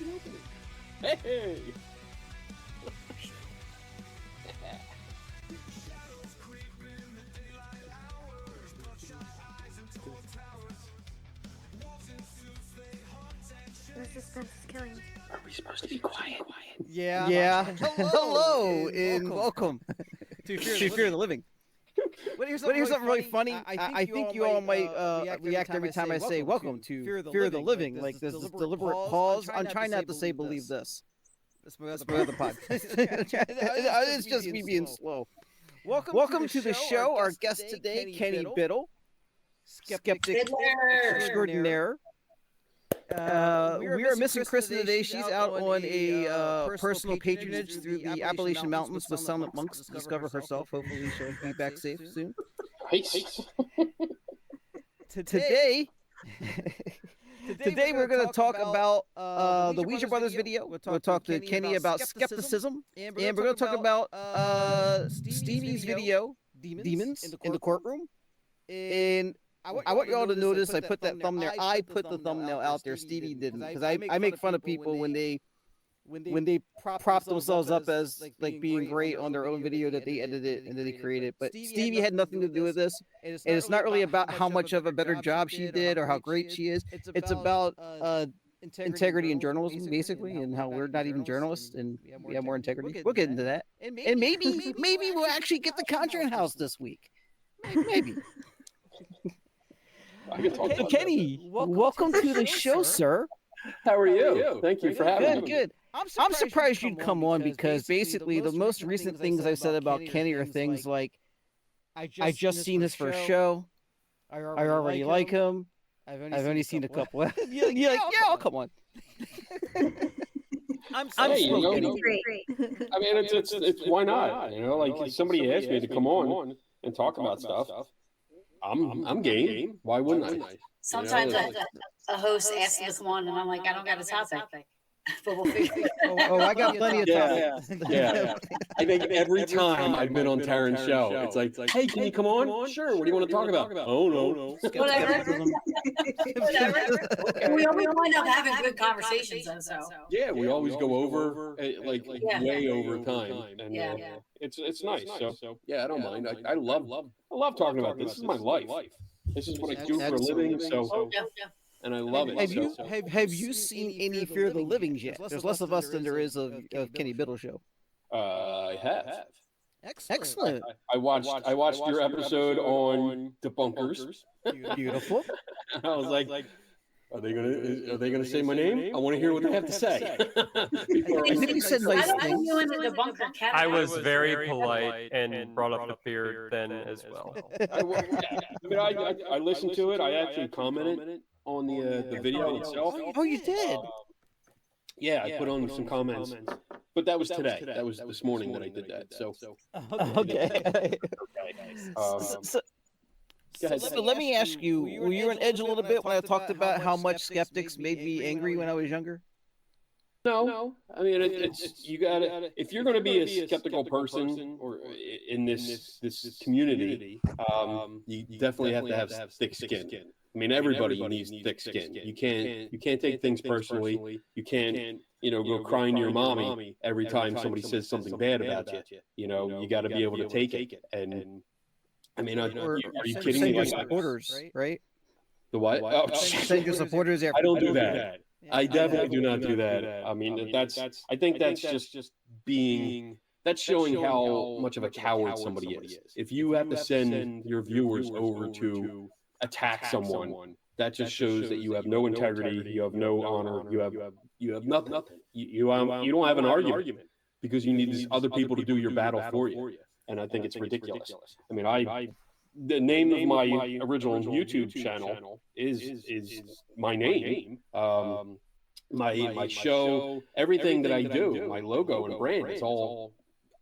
fucking opening. Hey! The suspense is killing me. Are we supposed to be quiet? Yeah. Hello and welcome to Fear the Living. But here's something really funny. I think you all might react every time I say welcome to Fear the Living. Like there's this deliberate pause. I'm trying not to say believe this. That's my other pod. It's just me being slow. Welcome to the show. Our guest today, Kenny Biddle, skeptic extraordinaire. We are missing Kristen today. She's out on a personal patronage through the Appalachian Mountains with silent monks to discover herself. Hopefully she'll be back safe soon. Today we're going to talk about the Ouija Brothers video. We'll talk to Kenny about skepticism. And we're going to talk about Stevi's video, Demons in the Courtroom. And I want y'all to notice I put that thumbnail. I put the thumbnail out there. Stevie didn't, because I make fun of people when they prop themselves up as like being great on their own video that they edited and then they created. But Stevie had nothing to do with this, and it's not really about how much of a better job she did or how great she is. It's about integrity in journalism, basically, and how we're not even journalists and we have more integrity. We'll get into that, and maybe we'll actually get the Conjuring House this week. Maybe. Kenny, welcome to the show, sir. How are you? Thank you for having me. Good. I'm surprised you'd come on because basically the most recent things I've said about Kenny are things like, I just seen his first show. I already like him. I've only seen a couple. You're like, yeah, I'll come on. I'm slow, Kenny. I mean, it's why not? You know, like if somebody asked me to come on and talk about stuff. I'm game. Why wouldn't I? Sometimes a host asks me to come on, and I'm like, I don't got a topic. But we'll figure it out. I got plenty of time. Yeah. I think every time I've been on Taryn's show, it's like, hey, can you come on? Sure. What do you want to talk about? Oh, no. Whatever. We wind up having good conversations, though. So. Yeah, we always go over, way over time. And it's nice. So, yeah, I don't mind. I love talking about this. This is my life. This is what I do for a living. So. And I love it. Have you seen any Fear the Living yet? There's less of us than there is of Kenny Biddle show. I have. Excellent. I watched your episode on debunkers. Beautiful. And I was like, are they gonna say my name? I want to hear what they have to say. I think you said nice things. I was very polite and brought up the fear then as well. I listened to it. I actually commented on the video itself. Oh, you did? Yeah, I put on some comments, but that was today. That was this morning that I did that. So okay. So let me ask you: were you on edge a little bit when I talked about how much skeptics made me angry when I was younger? No, I mean it's you got to, if you're going to be a skeptical person or in this community, you definitely have to have thick skin. I mean, everybody needs thick skin. You can't take things personally. You can't, go crying to your mommy every time somebody says something bad about you. You got to be able to take it. And I mean, are you kidding me? Your supporters, right? The what? Send your supporters there. I don't do that. I definitely do not do that. I mean, I think that's just being. That's showing how much of a coward somebody is. If you have to send your viewers over to attack someone, that just shows that you have no integrity, you have no honor, you have nothing. You don't have an argument because you need these other people to do your battle for you. And I think it's ridiculous. I mean, the name of my original YouTube channel is my name. My show, everything that I do, my logo and brand is all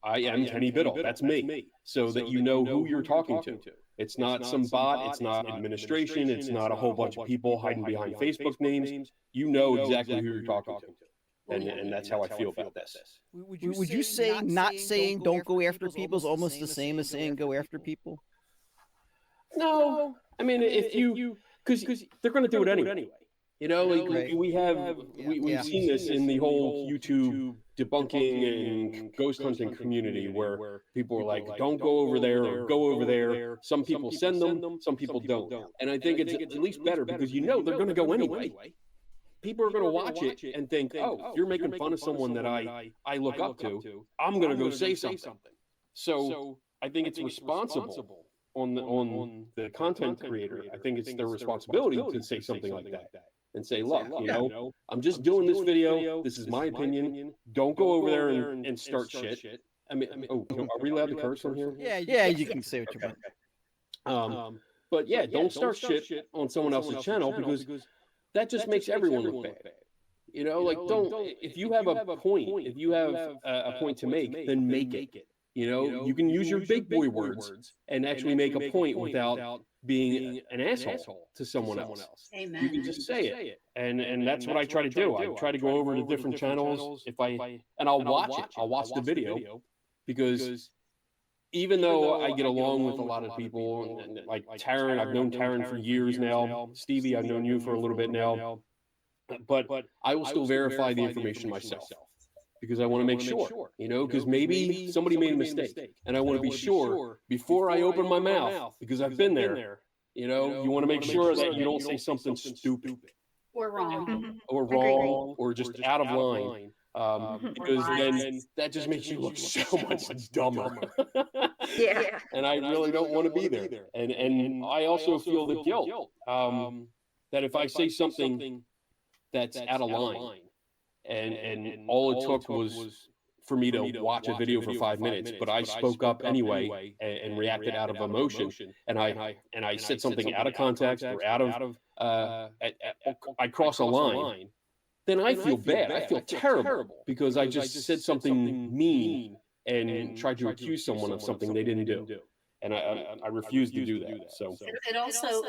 I am Kenny Biddle. That's me. So that you know who you're talking to. It's not some bot. It's not administration. It's not a whole bunch of people hiding behind Facebook names. You know exactly who you're talking to. And that's how I feel about this. Would you say not saying don't go after people is almost the same as saying go after people? No. I mean, if you, because they're going to do it anyway. You know, like Right. we've seen this in the whole YouTube debunking and ghost hunting community where people are like, don't go over there or go over there. Some people send them, some people don't. And I think it's at least better because you know they're going to go anyway. People are going to watch it and think, oh, you're making fun of someone that I look up to. I'm going to go say something. So I think it's responsible on the content creator. I think it's their responsibility to say something like that. And say, look, you know, I'm just doing this video. This is my opinion. Don't go over there and start shit. I mean, are we allowed to curse on here? Yeah, you can say what you want. But yeah, don't start shit on someone else's channel because that just makes everyone look bad. You know, like if you have a point, if you have a point to make, then make it. You know, you can use your big boy words and actually make a point without being an asshole to someone else. Amen. You can just say it. And that's what I try to do. I try to go over to different channels I'll watch it. I'll watch the video because even though I get along with a lot of people, and like Taryn, I've known Taryn for years now. Stevie, I've known you for a little bit now. But I will still verify the information myself. Because I want to make sure, you know, because maybe somebody made a mistake and I want to be sure before I open my mouth, because I've been there, you know, you want to make sure that you don't say something stupid Or wrong. or wrong or just out of line. Because then that just makes you look so much dumber. Yeah. And I really don't want to be there. And I also feel the guilt that if I say something that's out of line, and all it took was for me to watch a video for 5 minutes, but I spoke up anyway and reacted out of emotion, and I said something out of context or out of I cross a line, then I feel bad. I feel terrible because I just said something mean and tried to accuse someone of something they didn't do. And I refuse to do that. So it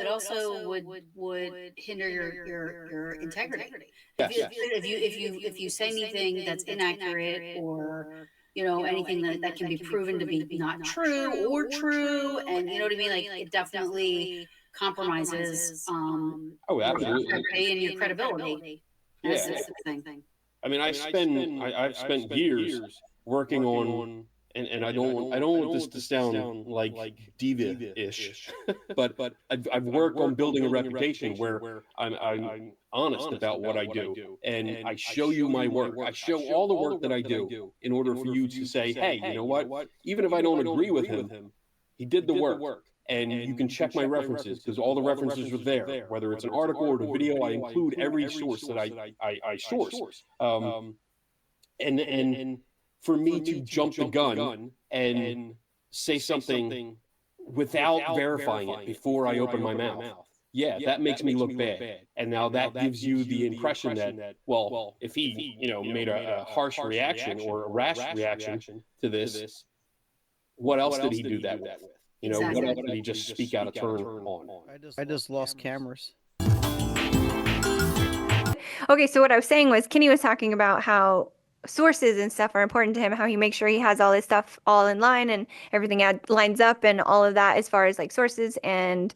also would hinder your integrity. Yes. If you say anything that's inaccurate or you know anything that can be proven to be not true or true, and you know what I mean, like it definitely compromises absolutely, and your credibility. Yeah. I mean, I've spent years working on. And I don't want this to sound like diva-ish, but I've worked on building a reputation where I'm honest about what I do, and I show you my work. I show all the work that I do in order for you to say, hey, you know what? Even if I don't agree with him, he did the work. And you can check my references because all the references are there. Whether it's an article or the video, I include every source that I source. And for me to jump the gun and say something without verifying it before I open my mouth, that makes me look bad. And now that gives you the impression that, well, if he, you know, made a harsh reaction or a rash reaction to this, what else did he do that with? You know, what else did he just speak out of turn on? I just lost cameras. Okay, so what I was saying was Kenny was talking about how sources and stuff are important to him, how he makes sure he has all his stuff all in line and everything lines up and all of that as far as like sources and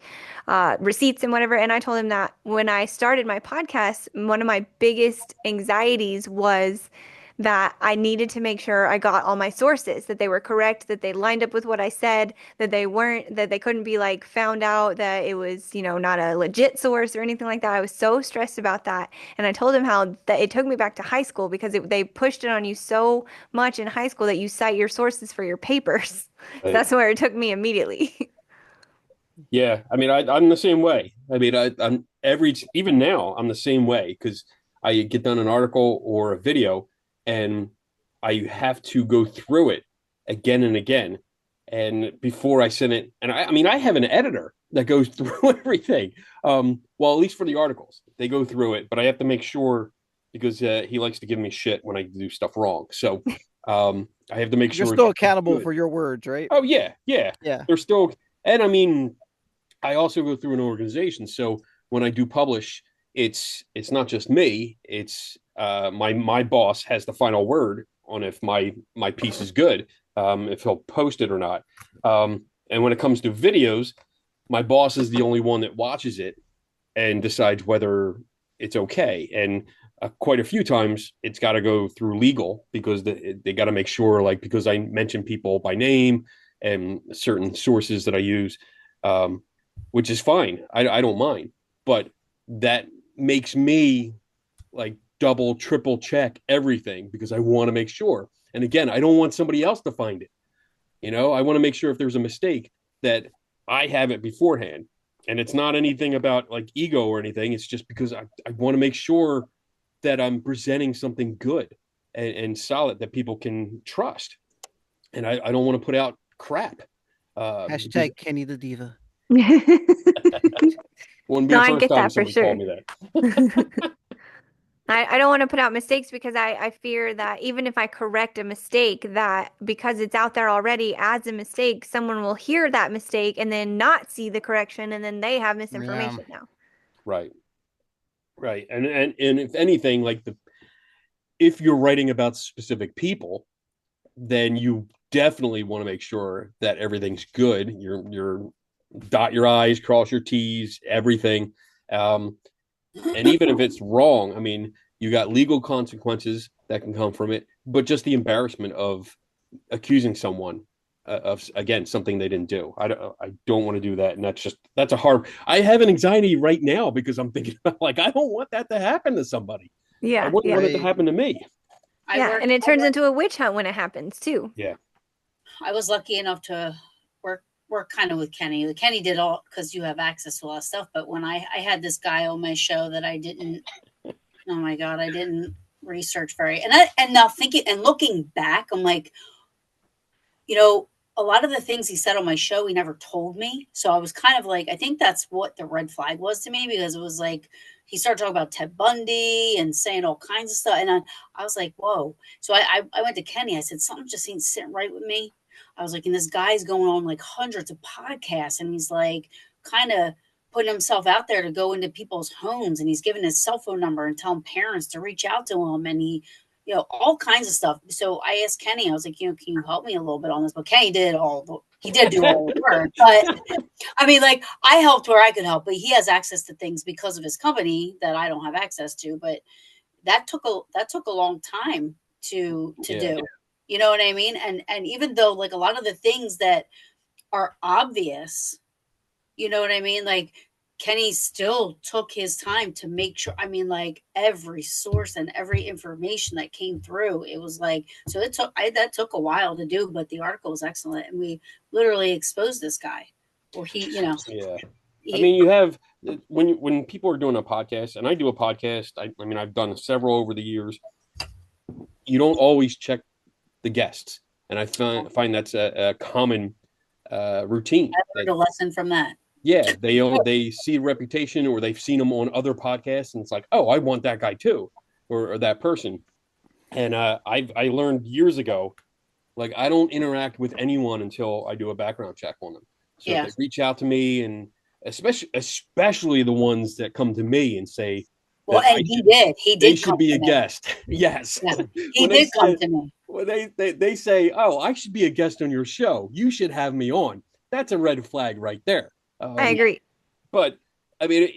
receipts and whatever. And I told him that when I started my podcast, one of my biggest anxieties was that I needed to make sure I got all my sources, that they were correct, that they lined up with what I said, that they couldn't be like found out that it was, you know, not a legit source or anything like that. I was so stressed about that. And I told him how that it took me back to high school because they pushed it on you so much in high school that you cite your sources for your papers. So that's where it took me immediately. Yeah. I mean, I'm the same way. I mean, even now I'm the same way because I get done an article or a video and I have to go through it again and again. And before I send it, and I mean, I have an editor that goes through everything. Well, at least for the articles, they go through it, but I have to make sure because he likes to give me shit when I do stuff wrong. So I have to make sure. You're still accountable for your words, right? Oh, yeah. They're still, and I mean, I also go through an organization. So when I do publish, it's not just me, it's my boss has the final word on if my piece is good, if he'll post it or not. And when it comes to videos, my boss is the only one that watches it and decides whether it's okay. And quite a few times it's got to go through legal because they got to make sure, like, because I mention people by name and certain sources that I use, which is fine. I don't mind, but that makes me like double, triple check everything because I want to make sure. And again, I don't want somebody else to find it. I want to make sure if there's a mistake that I have it beforehand. And it's not anything about like ego or anything. It's just because I want to make sure that I'm presenting something good and solid that people can trust. And I don't want to put out crap. Hashtag Kenny the Diva. Wouldn't be No, the I first get time that for somebody sure. called me that. I don't want to put out mistakes because I fear that even if I correct a mistake, that because it's out there already as a mistake, someone will hear that mistake and then not see the correction, and then they have misinformation now. Right. And if anything, like if you're writing about specific people, then you definitely want to make sure that everything's good. You're dot your I's, cross your T's, everything. And even if it's wrong, I mean, you got legal consequences that can come from it, but just the embarrassment of accusing someone of, again, something they didn't do. I don't want to do that. And that's a hard, I have an anxiety right now because I'm thinking about, like, I don't want that to happen to somebody. Yeah. I wouldn't want it to happen to me. And it turns into a witch hunt when it happens too. Yeah. I was lucky enough to work kind of with Kenny. Kenny did all, because you have access to a lot of stuff. But when I had this guy on my show that I didn't research very, and now thinking and looking back, I'm like, a lot of the things he said on my show, he never told me. So I was kind of like, I think that's what the red flag was to me, because it was like, he started talking about Ted Bundy and saying all kinds of stuff. And I was like, whoa. So I went to Kenny. I said, something just ain't sitting right with me. I was like, and this guy's going on like hundreds of podcasts, and he's like kind of putting himself out there to go into people's homes, and he's giving his cell phone number and telling parents to reach out to him, and he, all kinds of stuff. So I asked Kenny, I was like, can you help me a little bit on this? But Kenny did do all the work. But I mean, like, I helped where I could help, but he has access to things because of his company that I don't have access to. But that took a long time to do. You know what I mean? And even though, like, a lot of the things that are obvious, you know what I mean? Like, Kenny still took his time to make sure. I mean, like, every source and every information that came through, it was like, so that took a while to do, but the article was excellent. And we literally exposed this guy. Or yeah. I mean, you have, when people are doing a podcast, and I do a podcast, I mean, I've done several over the years, you don't always check the guests. And I find that's a common routine. I learned a lesson from that. Yeah, they see reputation, or they've seen them on other podcasts, and it's like, oh, I want that guy too, or that person. And I learned years ago, like, I don't interact with anyone until I do a background check on them. So if they reach out to me, and especially the ones that come to me and say, well, and he did. They should be a guest. Yes, yeah. He did come to me. Well, they say, oh, I should be a guest on your show. You should have me on. That's a red flag right there. I agree. But I mean,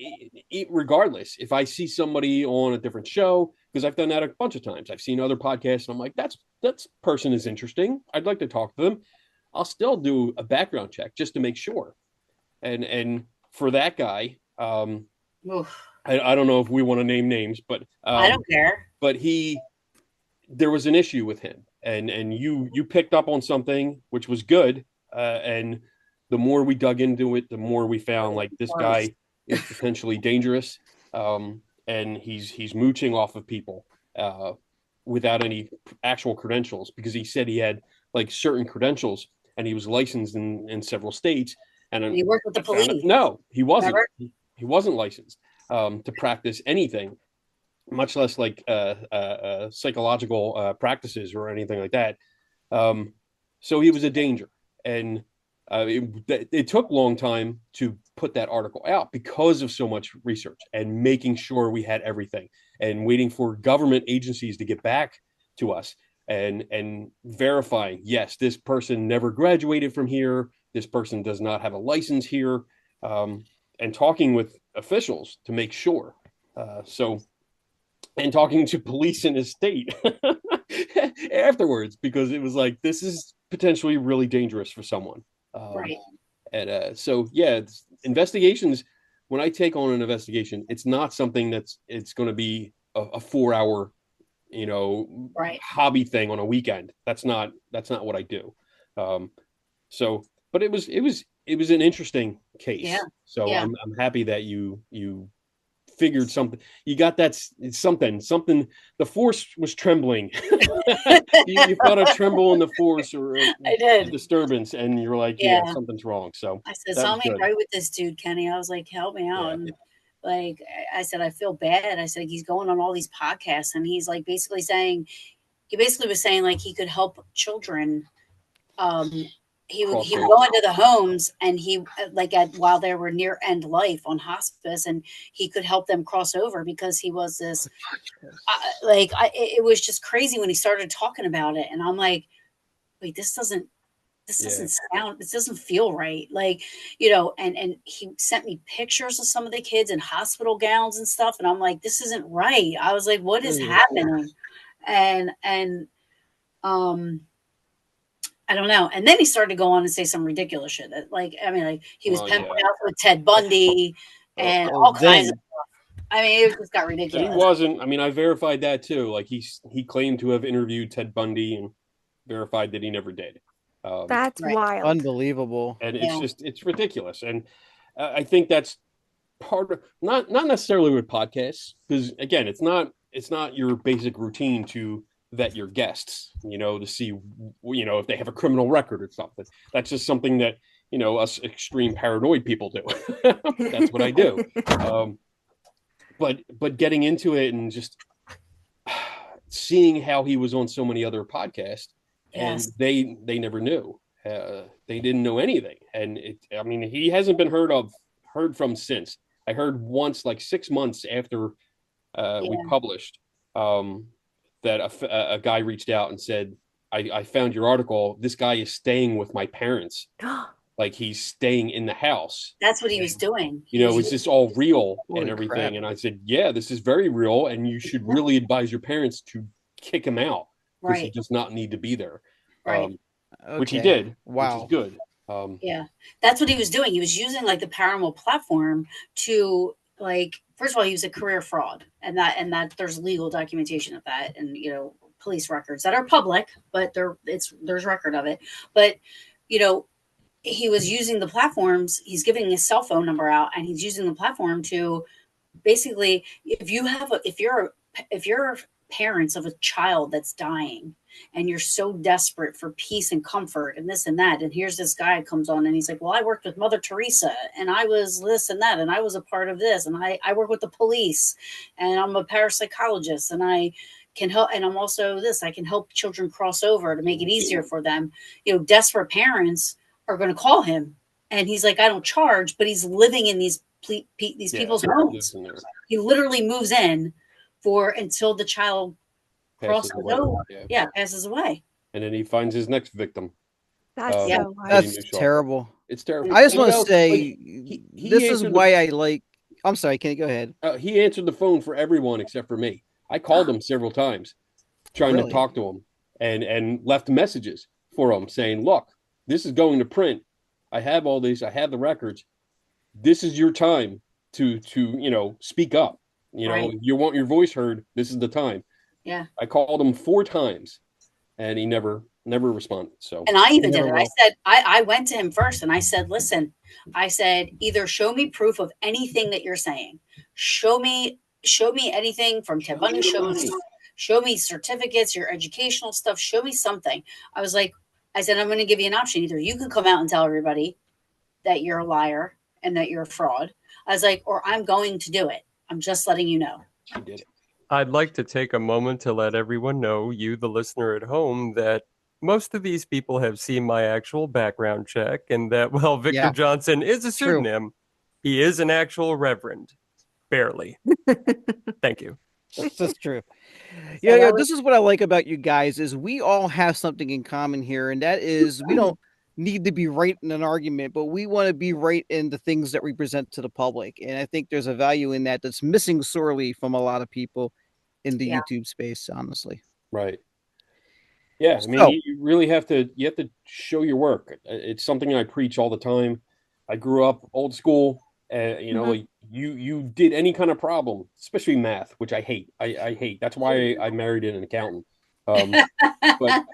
regardless, if I see somebody on a different show, because I've done that a bunch of times, I've seen other podcasts, and I'm like, that person is interesting. I'd like to talk to them. I'll still do a background check just to make sure. And for that guy, I don't know if we want to name names, but I don't care. But there was an issue with him, and you picked up on something which was good, and the more we dug into it, the more we found, like, this guy is potentially dangerous, and he's mooching off of people without any actual credentials, because he said he had, like, certain credentials, and he was licensed in several states. And he worked with the police. No, he wasn't. He wasn't licensed to practice anything, much less like psychological practices or anything like that. So he was a danger, and it took a long time to put that article out because of so much research and making sure we had everything, and waiting for government agencies to get back to us and verifying, yes, this person never graduated from here, this person does not have a license here, and talking with officials to make sure. So, and talking to police in his state afterwards, because it was like, this is potentially really dangerous for someone. Right. And so, yeah, investigations, when I take on an investigation, it's not something it's going to be a 4-hour, Right. hobby thing on a weekend. That's not what I do. So, but it was an interesting case. Yeah. So Yeah. I'm happy that you figured something. You got that something. The force was trembling. you felt a tremble in the force, or I did. a disturbance, and you're like, yeah, something's wrong. So I said, something right with this dude, Kenny. I was like, help me out. And like I said, I feel bad. I said, he's going on all these podcasts, and he's like basically was saying like he could help children. He would go into the homes, and he while they were near end life on hospice, and he could help them cross over because he was this it was just crazy when he started talking about it. And I'm like, wait, this doesn't sound, this doesn't feel right. Like, and he sent me pictures of some of the kids in hospital gowns and stuff. And I'm like, this isn't right. I was like, what is happening? And I don't know. And then he started to go on and say some ridiculous shit. He was pimping out with Ted Bundy and all kinds of stuff. I mean, it just got ridiculous. He wasn't. I mean, I verified that too. Like he claimed to have interviewed Ted Bundy and verified that he never did. That's wild. Unbelievable. And it's ridiculous. And I think that's part of not necessarily with podcasts, because again, it's not your basic routine to vet your guests, to see, if they have a criminal record or something. That's just something that, us extreme paranoid people do. That's what I do. But getting into it and just seeing how he was on so many other podcasts, and they never knew. They didn't know anything. And he hasn't been heard from since. I heard once, like 6 months after we published, that a guy reached out and said, I found your article. This guy is staying with my parents. Like, he's staying in the house. That's what he was doing. Is this all real and Holy everything? crap. And I said, yeah, this is very real. And you should really advise your parents to kick him out, because he does not need to be there. Right. Which he did. Wow. Which is good. That's what he was doing. He was using like the paranormal platform to, like, first of all, he was a career fraud, and that there's legal documentation of that, and police records that are public, but there's record of it. But he was using the platforms. He's giving his cell phone number out, and he's using the platform to basically, if you're parents of a child that's dying, and you're so desperate for peace and comfort and this and that, and here's this guy comes on and he's like, well, I worked with Mother Teresa, and I was this and that, and I was a part of this, and I work with the police, and I'm a parapsychologist, and I can help, and I'm also this, I can help children cross over to make it easier for them. Desperate parents are going to call him, and he's like, I don't charge, but he's living in these people's homes. He literally moves in until the child passes away. And then he finds his next victim. That's so wild. That's terrible. It's terrible. I just want to say, he this is why I like. I'm sorry, can you go ahead? He answered the phone for everyone except for me. I called him several times, trying to talk to him, and left messages for him saying, look, this is going to print. I have all these. I have the records. This is your time to speak up. You want your voice heard. This is the time. Yeah. I called him 4 times, and he never responded. So, and I even did it. I said, I went to him first, and I said, listen, I said, either show me proof of anything that you're saying. Show me anything from Ted Bundy. Show me certificates, your educational stuff. Show me something. I said, I'm going to give you an option. Either you can come out and tell everybody that you're a liar and that you're a fraud. I was like, or I'm going to do it. I'm just letting you know. he did it. I'd like to take a moment to let everyone know, you, the listener at home, that most of these people have seen my actual background check, and that while Victor Johnson is a pseudonym, he is an actual reverend. Barely. Thank you. That's true. Yeah, this is what I like about you guys, is we all have something in common here, and that is we don't need to be right in an argument, but we want to be right in the things that we present to the public. And I think there's a value in that that's missing sorely from a lot of people in the YouTube space, honestly. Right. Yeah, I mean, you really have to show your work. It's something I preach all the time. I grew up old school. You know, like you did any kind of problem, especially math, which I hate. I hate. That's why I married an accountant. But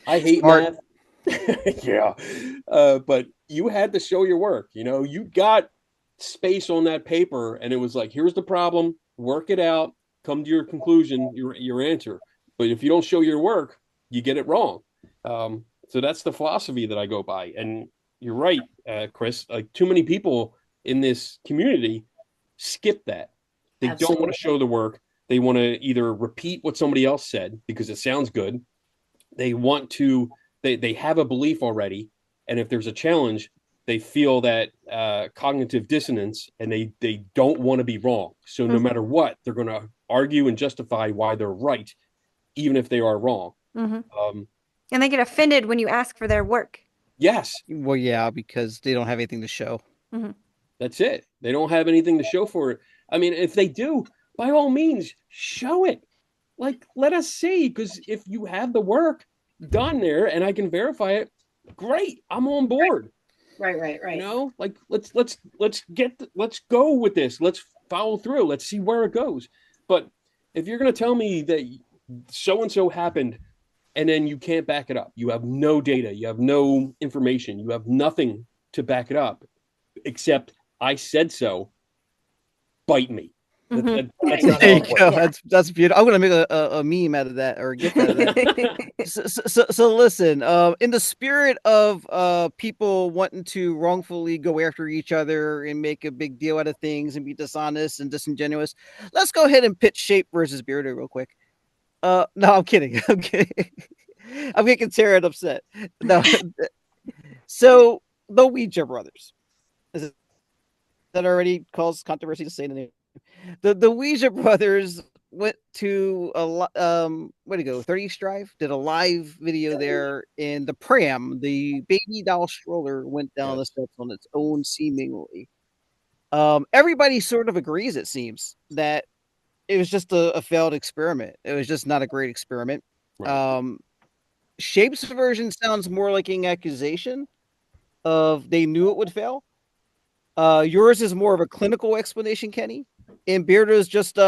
I hate math. Yeah. But you had to show your work. You know, you got space on that paper, and it was like, here's the problem, work it out, come to your conclusion, your answer. But if you don't show your work, you get it wrong. So that's the philosophy that I go by. And you're right, Chris. Like, too many people in this community skip that. They don't want to show the work. They want to either repeat what somebody else said because it sounds good. They want to. They have a belief already, and if there's a challenge, they feel that cognitive dissonance, and they don't want to be wrong. So no matter what, they're going to argue and justify why they're right, even if they are wrong. And they get offended when you ask for their work. Yes. Well, yeah, because they don't have anything to show. That's it. They don't have anything to show for it. I mean, if they do, by all means, show it. Like, let us see, because if you have the work done there and I can verify it, great. I'm on board. Right. You know, like let's go with this. Let's follow through. Let's see where it goes. But if you're going to tell me that so and so happened, and then you can't back it up, you have no data, you have no information, you have nothing to back it up, except I said so. Bite me. That's not there you go. That's beautiful. I'm gonna make a meme out of that, or get out of that. so listen. In the spirit of people wanting to wrongfully go after each other and make a big deal out of things and be dishonest and disingenuous, let's go ahead and pitch Shape versus Beardo real quick. No, I'm kidding. I'm kidding. I'm making Taryn upset. No. So the Ouija Brothers. Is that already caused controversy to say the name? The Ouija Brothers went to where to go? 30th Drive, did a live video there, and the Pram, the baby doll stroller, went down the steps on its own seemingly. Everybody sort of agrees, it seems, that it was just a failed experiment. It was just not a great experiment. Right. Shape's version sounds more like an accusation of they knew it would fail. Yours is more of a clinical explanation, Kenny. And Beardo's just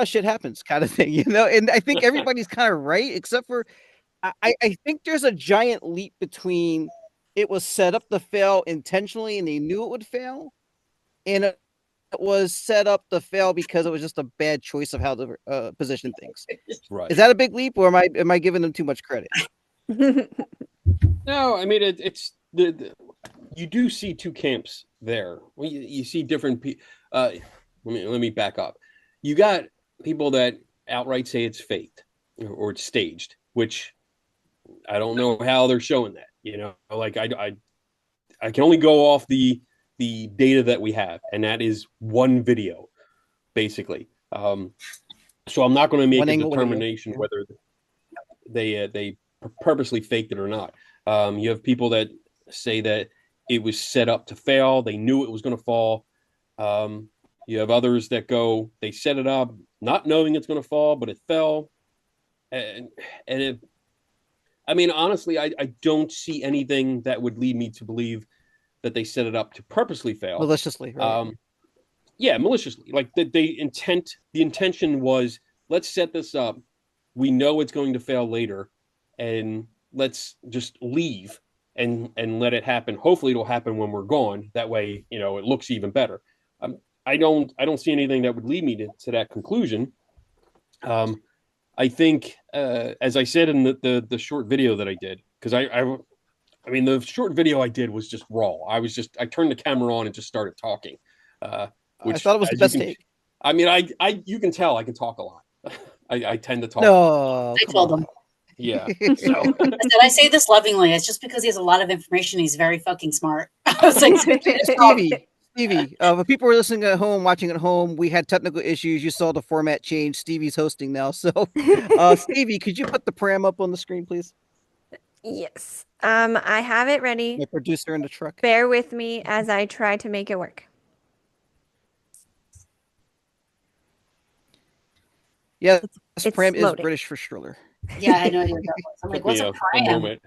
shit happens kind of thing, you know? And I think everybody's kind of right, except for I think there's a giant leap between it was set up to fail intentionally and they knew it would fail, and it was set up to fail because it was just a bad choice of how to position things. Right. Is that a big leap, or am I giving them too much credit? No, I mean it's you do see two camps there. Well, you see different people. Let me back up. You got people that outright say it's faked or it's staged, which I don't know how they're showing that. You know, like I can only go off the data that we have, and that is one video, basically. So I'm not going to make a determination whether they purposely faked it or not. You have people that say that it was set up to fail. They knew it was going to fall. You have others that go, they set it up not knowing it's going to fall, but it fell. And I mean, honestly, I don't see anything that would lead me to believe that they set it up to purposely fail. Maliciously, right? Yeah, maliciously. Like the intention was, let's set this up. We know it's going to fail later, and let's just leave and let it happen. Hopefully it'll happen when we're gone. That way, you know, it looks even better. I don't see anything that would lead me to that conclusion. I think, as I said in the short video that I did, because I mean, the short video I did was just raw. I turned the camera on and just started talking. Which, I thought it was the best take. I mean, you can tell I can talk a lot. I tend to talk. No, I told him. Yeah. So I say this lovingly. It's just because he has a lot of information. He's very fucking smart. I was like, Stevie, if people were listening at home, watching at home, we had technical issues. You saw the format change. Stevie's hosting now. So, Stevie, could you put the Pram up on the screen, please? Yes. I have it ready. My producer in the truck. Bear with me as I try to make it work. Yeah, It's Pram is loading. British for stroller. Yeah, I had no idea what that was. I'm like, Took me what's a a pram? moment.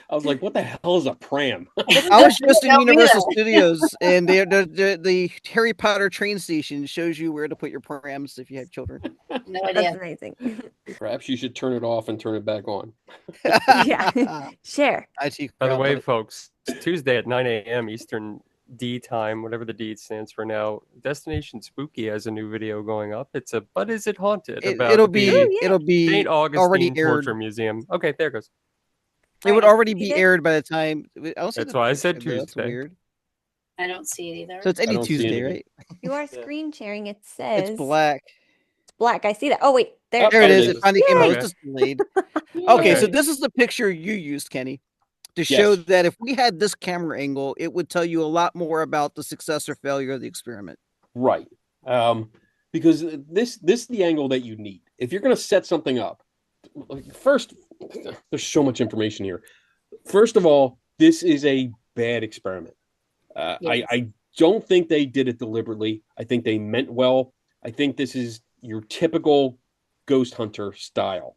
I was like, what the hell is a pram? I was just in Tell me Universal that. Studios, and the Harry Potter train station shows you where to put your prams if you have children. No That's idea. amazing. Perhaps you should turn it off and turn it back on. Yeah. Share. By the way, folks, Tuesday at 9 a.m. Eastern D time, whatever the D stands for now, Destination Spooky has a new video going up. It's a But Is It Haunted? It'll be St. Augustine already aired. Torture Museum. Okay, there it goes. It would already be aired by the time. I don't see That's why I said picture, though. That's Tuesday. weird. I don't see it either. So it's any don't see Tuesday, anything. right? You are screen sharing. It says It's black. It's black. I see that. Oh wait, there. There it is. is. It finally came out. Yay. It's just delayed. Okay. Okay, so this is the picture you used, Kenny, to show Yes. that if we had this camera angle, it would tell you a lot more about the success or failure of the experiment. Right. Because this is the angle that you need. If you're going to set something up, first, there's so much information here. First of all, this is a bad experiment. Yes. I don't think they did it deliberately. I think they meant well. I think this is your typical ghost hunter style.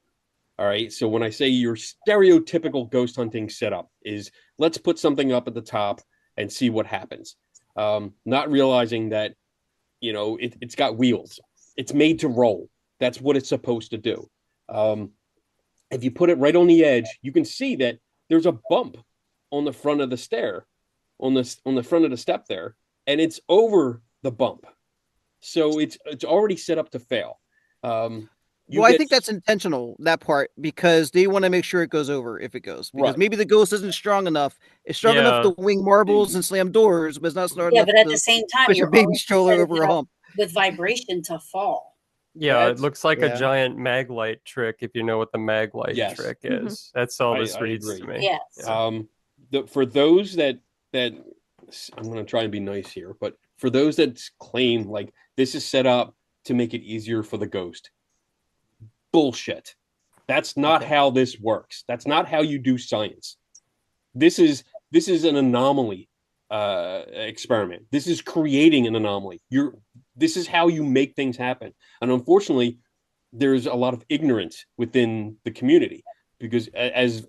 All right. So when I say your stereotypical ghost hunting setup is let's put something up at the top and see what happens. Not realizing that, you know, it's got wheels. It's made to roll. That's what it's supposed to do. If you put it right on the edge, you can see that there's a bump on the front of the stair, on the front of the step there, and it's over the bump. So it's already set up to fail. I think that's intentional, that part, because they want to make sure it goes over if it goes. Because maybe the ghost isn't strong enough. It's strong enough to wing marbles and slam doors, but it's not strong enough but at to the same time, push a you're baby always stroller setting over it a up hump. with vibration to fall. Yeah, it looks like a giant mag light trick, if you know what the mag light trick is. That's all this reads to me. Yes. For those that I'm going to try and be nice here, but for those that claim like this is set up to make it easier for the ghost, bullshit. That's not how this works. That's not how you do science. This is an anomaly experiment. This is creating an anomaly. This is how you make things happen. And unfortunately, there's a lot of ignorance within the community because as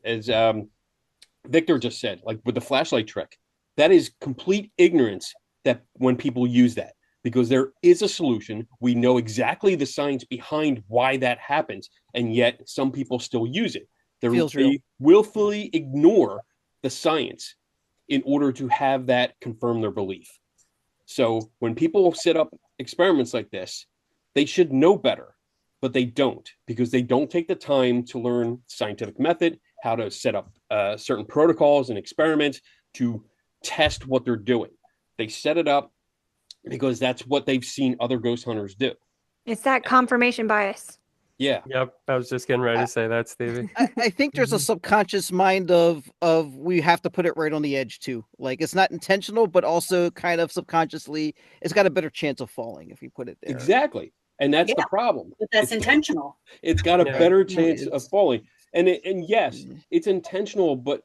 Victor just said, like with the flashlight trick, that is complete ignorance that when people use that, because there is a solution. We know exactly the science behind why that happens, and yet some people still use it. They willfully ignore the science in order to have that confirm their belief. So when people set up experiments like this, they should know better, but they don't, because they don't take the time to learn scientific method, how to set up certain protocols and experiments to test what they're doing. They set it up because that's what they've seen other ghost hunters do. It's that confirmation bias. Yeah. Yep. I was just getting ready to say that, Stevie. I think there's a subconscious mind of we have to put it right on the edge too. Like it's not intentional, but also kind of subconsciously, it's got a better chance of falling if you put it there. Exactly. And that's the problem. But that's intentional. It's got a better chance of falling. And yes, it's intentional, but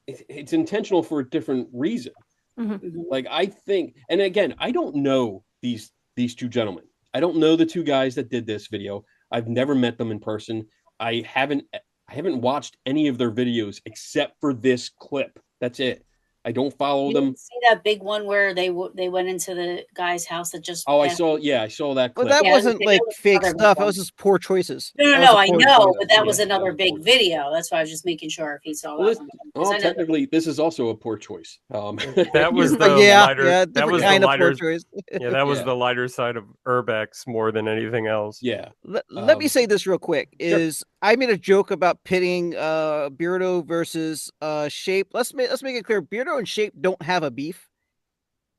it's intentional for a different reason. Mm-hmm. Like I think, and again, I don't know these two gentlemen. I don't know the two guys that did this video. I've never met them in person. I haven't watched any of their videos except for this clip. That's it. I don't follow them. See that big one where they went into the guy's house that just. Oh, I saw that clip. But that wasn't like fake stuff. It was just poor choices. No, I know, but that was another big video. That's why I was just making sure if he saw that. Well, technically, this is also a poor choice. That was the lighter. That was the lighter choice. Yeah, that was the lighter side of Urbex more than anything else. Yeah. Let me say this real quick. I made a joke about pitting Beardo versus Shape. Let's make it clear. Beardo and Shape don't have a beef,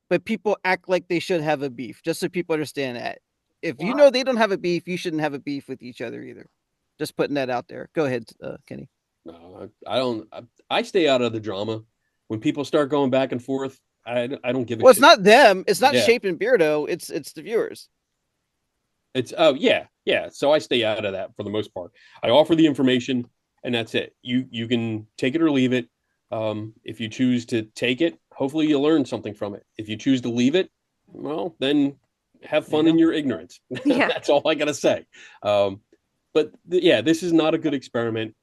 but people act like they should have a beef, just so people understand that. If you know they don't have a beef, you shouldn't have a beef with each other either. Just putting that out there. Go ahead, Kenny. No, I don't. I stay out of the drama. When people start going back and forth, I don't give a shit. Well, it's not them. It's not Shape and Beardo. It's the viewers. It's yeah. So I stay out of that for the most part. I offer the information. and that's it. You can take it or leave it. If you choose to take it, hopefully you'll learn something from it. If you choose to leave it, well, then have fun in your ignorance. Yeah. That's all I gotta say. This is not a good experiment.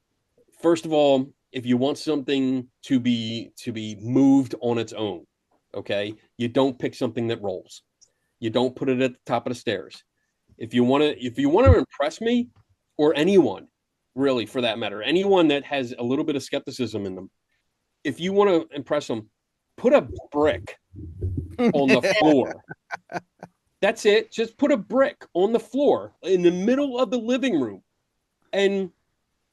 First of all, if you want something to be moved on its own, okay, you don't pick something that rolls. You don't put it at the top of the stairs. If you want to impress me, or anyone, really, for that matter, anyone that has a little bit of skepticism in them, if you want to impress them, put a brick on the floor. That's it. Just put a brick on the floor in the middle of the living room and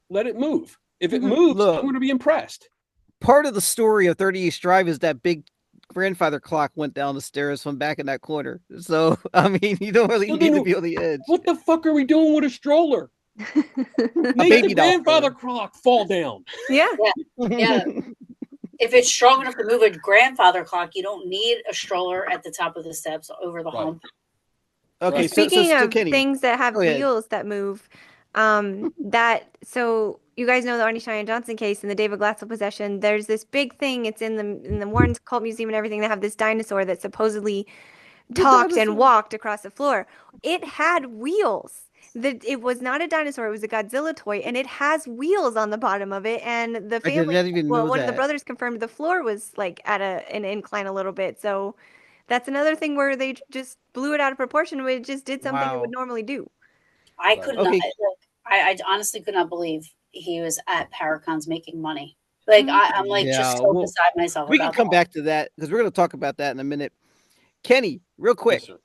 let it move. If it moves, Look, I'm going to be impressed. Part of the story of 30 East Drive is that big grandfather clock went down the stairs from back in that corner. So, I mean, you don't really need to be on the edge. What the fuck are we doing with a stroller? Make the grandfather clock fall down. Yeah. If it's strong enough to move a grandfather clock, you don't need a stroller at the top of the steps over the hump. Okay, speaking of Kenny, things that have wheels that move, so you guys know the Arnie Johnson case and the David Glatzel possession. There's this big thing. It's in the Warren's Cult Museum and everything. They have this dinosaur that supposedly talked and walked across the floor. It had wheels. It was not a dinosaur. It was a Godzilla toy, and it has wheels on the bottom of it. And the family, one of the brothers confirmed the floor was like at an incline a little bit. So that's another thing where they just blew it out of proportion. It just did something it would normally do. I could not. I honestly could not believe he was at Paracons making money. Like I'm like just so beside myself. We can come back to that because we're going to talk about that in a minute. Kenny, real quick. Yes,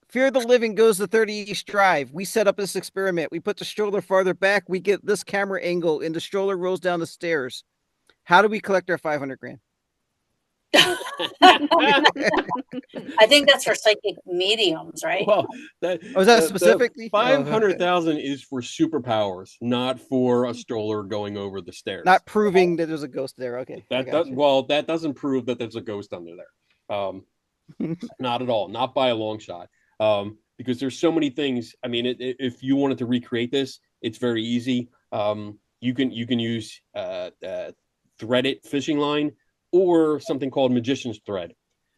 Fear the Living goes to 30 East Drive. We set up this experiment. We put the stroller farther back. We get this camera angle, and the stroller rolls down the stairs. How do we collect our $500,000? I think that's for psychic mediums, right? Well, that specifically? 500,000 is for superpowers, not for a stroller going over the stairs. Not proving that there's a ghost there. Okay. That doesn't prove that there's a ghost under there. Not at all. Not by a long shot. Because there's so many things. I mean, if you wanted to recreate this, it's very easy. You can use threaded fishing line or something called magician's thread,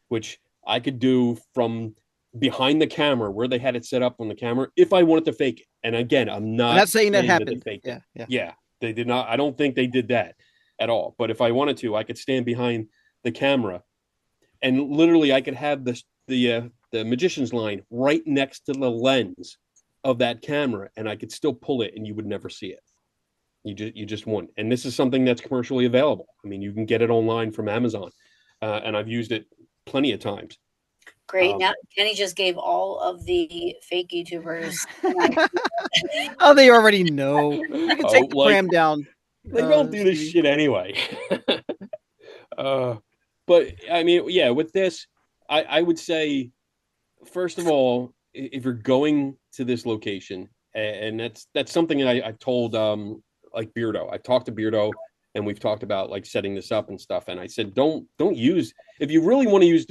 which I could do from behind the camera where they had it set up on the camera if I wanted to fake it. And again, I'm not saying that happened. Yeah, they did not. I don't think they did that at all. But if I wanted to, I could stand behind the camera and literally I could have the magician's line right next to the lens of that camera, and I could still pull it, and you would never see it. You just wouldn't. And this is something that's commercially available. I mean, you can get it online from Amazon, and I've used it plenty of times. Great. Now Kenny just gave all of the fake YouTubers. Oh, they already know. You can take the pram down. They don't do this shit anyway. But I mean, yeah, with this, I would say, first of all, if you're going to this location, and that's something I've told like Beardo. I've talked to Beardo, and we've talked about like setting this up and stuff. And I said, don't use, if you really want to use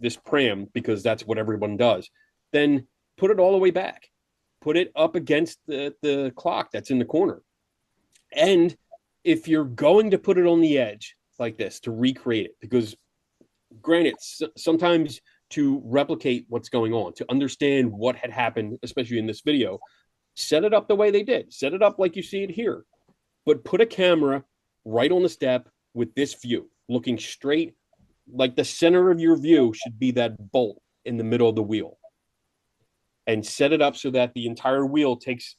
this pram because that's what everyone does, then put it all the way back. Put it up against the clock that's in the corner. And if you're going to put it on the edge like this to recreate it, because granted, sometimes to replicate what's going on, to understand what had happened, especially in this video, set it up the way they did. Set it up like you see it here. But put a camera right on the step with this view, looking straight, like the center of your view should be that bolt in the middle of the wheel. And set it up so that the entire wheel takes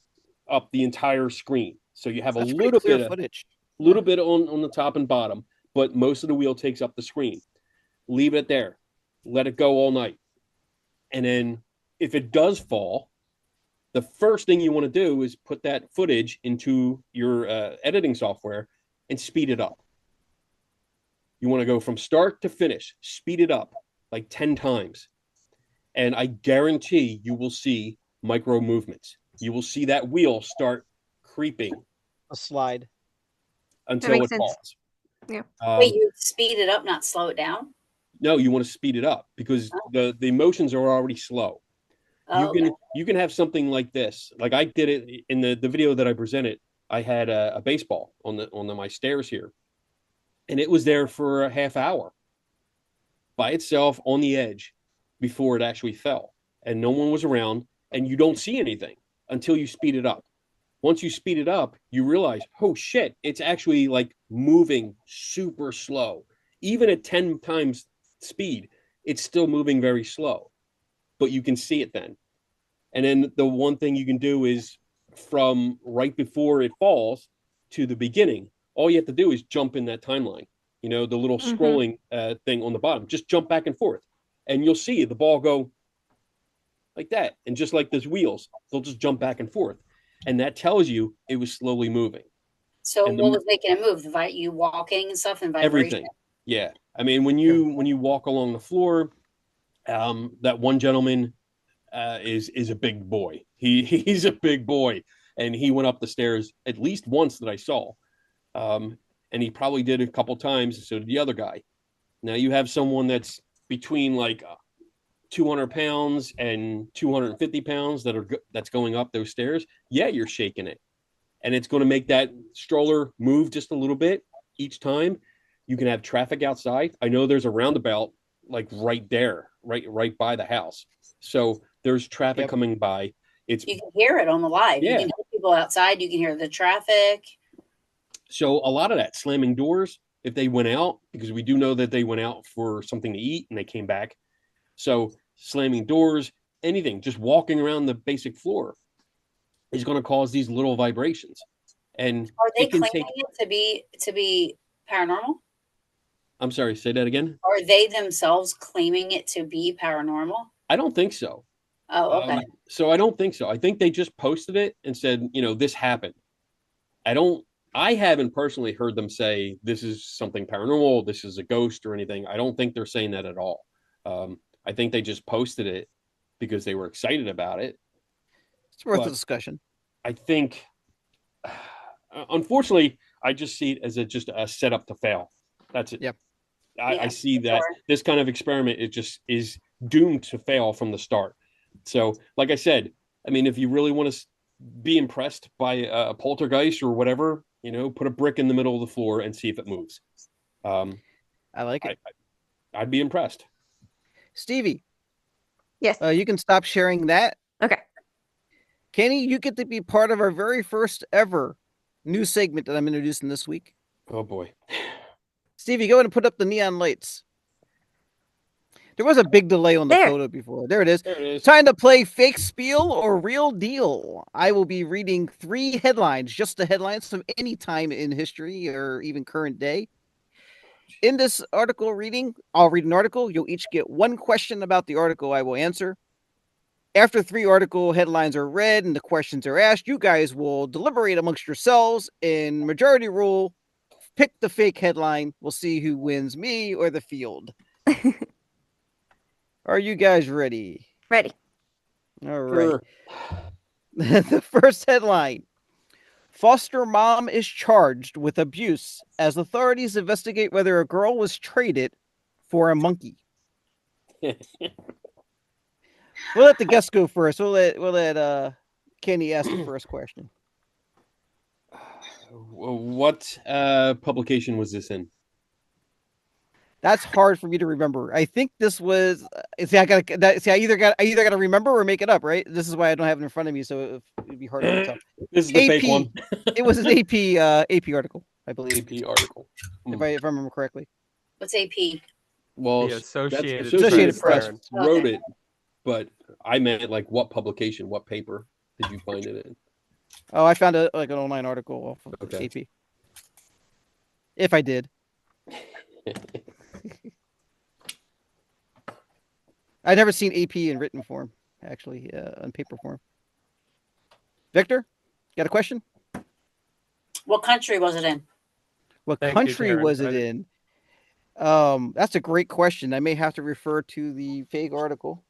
up the entire screen. So you have a little bit of footage, little bit on the top and bottom, but most of the wheel takes up the screen. Leave it there. Let it go all night. And then if it does fall, the first thing you want to do is put that footage into your editing software and speed it up. You want to go from start to finish, speed it up like 10 times. And I guarantee you will see micro movements. You will see that wheel start creeping. A slide. Until it falls. Yeah. Wait, you speed it up, not slow it down? No, you want to speed it up because the motions are already slow. You can have something like this. Like I did it in the video that I presented. I had a baseball on my stairs here, and it was there for a half hour by itself on the edge before it actually fell, and no one was around, and you don't see anything until you speed it up. Once you speed it up, you realize, oh shit, it's actually like moving super slow. Even at 10 times speed, it's still moving very slow, but you can see it then. And then the one thing you can do is from right before it falls to the beginning, all you have to do is jump in that timeline. You know, the little scrolling thing on the bottom, just jump back and forth, and you'll see the ball go like that. And just like those wheels, they'll just jump back and forth. And that tells you it was slowly moving. So what was making it move? You walking and stuff and vibration? Everything. Yeah. I mean, when you walk along the floor, that one gentleman is a big boy. He's a big boy, and he went up the stairs at least once that I saw. And he probably did a couple times. So did the other guy. Now you have someone that's between like 200 pounds and 250 pounds that's going up those stairs. Yeah, you're shaking it, and it's going to make that stroller move just a little bit each time. You can have traffic outside. I know there's a roundabout like right there, right by the house. So there's traffic coming by. You can hear it on the live. Yeah. You can hear people outside. You can hear the traffic. So a lot of that slamming doors, if they went out, because we do know that they went out for something to eat and they came back. So slamming doors, anything, just walking around the basic floor is going to cause these little vibrations. And are they claiming it to be paranormal? I'm sorry, say that again. Are they themselves claiming it to be paranormal? I don't think so. Oh, okay. So I don't think so. I think they just posted it and said, this happened. I haven't personally heard them say this is something paranormal, this is a ghost or anything. I don't think they're saying that at all. I think they just posted it because they were excited about it. It's worth a discussion. I think, unfortunately, I just see it as just a setup to fail. That's it. Yep. I see that this kind of experiment, it just is doomed to fail from the start. So, like I said, I mean, if you really want to be impressed by a poltergeist or whatever, put a brick in the middle of the floor and see if it moves. I like it. I'd be impressed. Stevie. Yes. You can stop sharing that. Okay. Kenny, you get to be part of our very first ever new segment that I'm introducing this week. Oh, boy. Stevie, go ahead and put up the neon lights. There was a big delay on the photo before. There it is. There it is. Time to play fake spiel or real deal. I will be reading 3 headlines, just the headlines from any time in history or even current day. In this article reading, I'll read an article. You'll each get 1 question about the article I will answer. After 3 article headlines are read and the questions are asked, you guys will deliberate amongst yourselves. In majority rule, pick the fake headline. We'll see who wins, me or the field. Are you guys ready? Ready. All right. Sure. The first headline. Foster mom is charged with abuse as authorities investigate whether a girl was traded for a monkey. We'll let the guests go first. We'll let Kenny ask the first question. What publication was this in? That's hard for me to remember. I think this was. I either got to remember or make it up. Right. This is why I don't have it in front of me, so it'd be hard to tell. This is the fake one. It was an AP article, I believe. AP article. If I remember correctly. What's AP? Well, the Associated Press wrote it, but I meant like what publication, what paper did you find it in? Oh, I found an online article off of AP. If I did. I'd never seen AP in written form, actually, on paper form. Victor, got a question? What country was it in? What country was it in? That's a great question. I may have to refer to the fake article.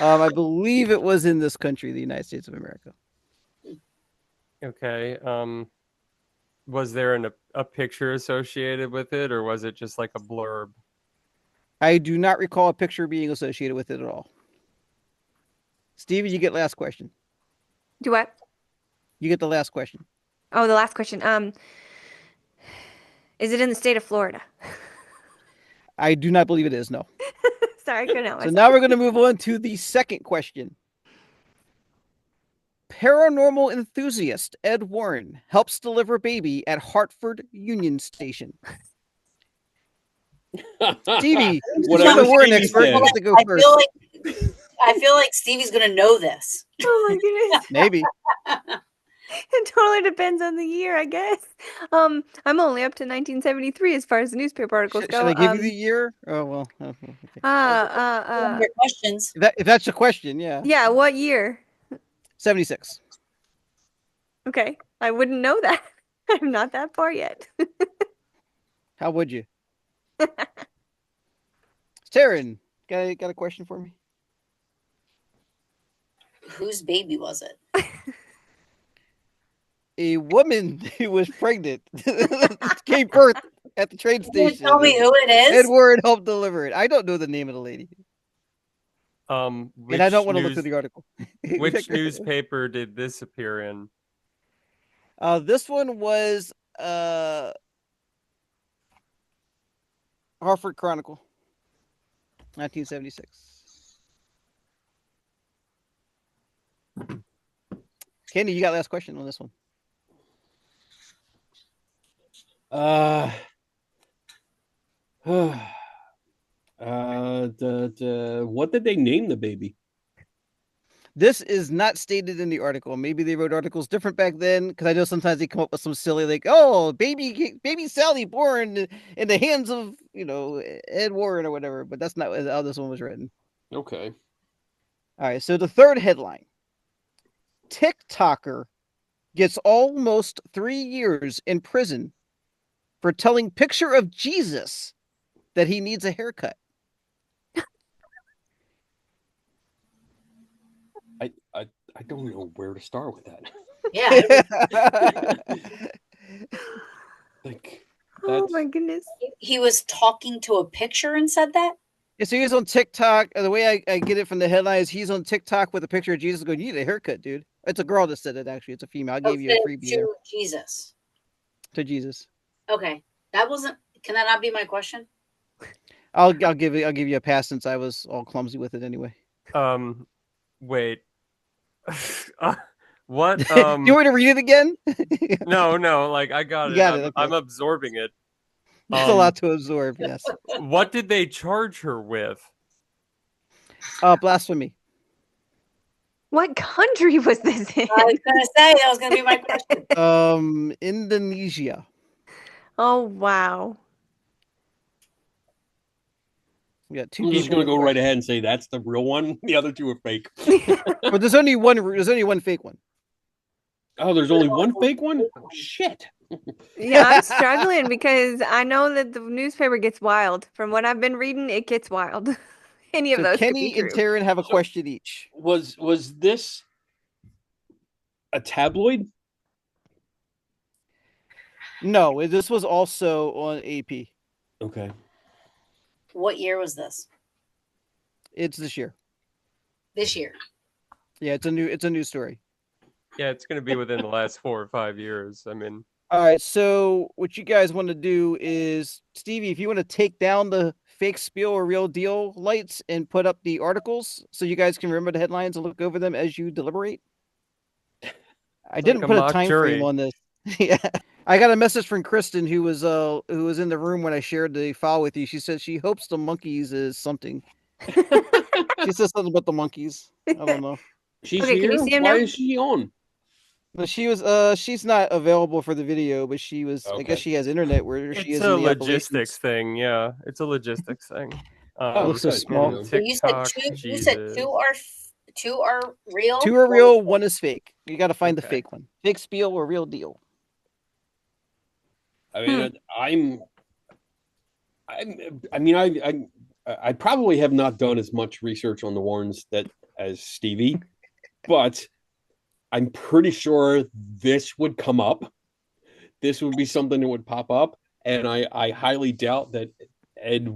I believe it was in this country, the United States of America. Okay. Was there a picture associated with it, or was it just like a blurb? I do not recall a picture being associated with it at all. Stevie, you get last question. Do what? You get the last question. Oh, the last question. Is it in the state of Florida? I do not believe it is, no. Sorry, I couldn't help So myself. now we're going to move on to the second question. Paranormal enthusiast Ed Warren helps deliver baby at Hartford Union Station. Stevie, you're the Warren expert. You get to go first. I feel like Stevie's going to know this. Oh my goodness. Maybe. It totally depends on the year, I guess. I'm only up to 1973 as far as the newspaper articles go. Should I give you the year? Oh well. Okay. Your questions. If that's the question, yeah. Yeah, what year? 76. Okay, I wouldn't know that. I'm not that far yet. How would you? Taryn, got a question for me? Whose baby was it? A woman who was pregnant gave birth at the train station. Tell me who it is. Ed Warren helped deliver it. I don't know the name of the lady. And I don't want to look through the article. Which newspaper did this appear in? This one was Hartford Chronicle, 1976. Kenny, you got last question on this one. What did they name the baby? This is not stated in the article. Maybe they wrote articles different back then, because I know sometimes they come up with some silly, like, oh, baby Sally born in the hands of, Ed Warren or whatever. But that's not how this one was written. Okay. All right. So the third headline: TikToker gets almost 3 years in prison for telling picture of Jesus that he needs a haircut. I don't know where to start with that. Yeah. Oh my goodness. He was talking to a picture and said that? Yeah, so he's on TikTok. The way I get it from the headline is he's on TikTok with a picture of Jesus going, you need a haircut, dude. It's a girl that said it, actually. It's a female. I gave you a freebie there. Jesus. To Jesus. Okay. Can that not be my question? I'll give you a pass since I was all clumsy with it anyway. Wait. What? You want me to read it again? No. Like I got it. Okay. I'm absorbing it. It's a lot to absorb. Yes. What did they charge her with? Blasphemy. What country was this in? I was gonna say that was gonna be my question. Indonesia. Oh wow. We got two. I'm just gonna go right ahead and say that's the real one. The other two are fake. But there's only one fake one. Oh, there's only one fake one? Oh, shit. Yeah, I'm struggling because I know that the newspaper gets wild. From what I've been reading, it gets wild. Any of those. Kenny and Taryn have a question each. Was this a tabloid? No, this was also on AP. Okay. What year was this? It's this year. This year. Yeah, it's a new story. Yeah, it's going to be within the last 4 or 5 years. I mean, all right. So what you guys want to do is, Stevie, if you want to take down the fake Spiel or real deal lights and put up the articles so you guys can remember the headlines and look over them as you deliberate. I didn't put a time frame on this. Yeah. I got a message from Kristen who was in the room when I shared the file with you. She said she hopes the monkeys is something. She said something about the monkeys. I don't know. She's okay, here? Can you see him Why now? is she on? But she was she's not available for the video, but she was I guess she has internet where she is. It's a logistics thing, yeah. It's a logistics thing. It looks so small. TikTok, you said two are real? Two are real, one is fake. You gotta find the fake one. Fake Spiel or real deal. I mean, I probably have not done as much research on the Warrens as Stevie, but I'm pretty sure this would come up. This would be something that would pop up, and I highly doubt that Ed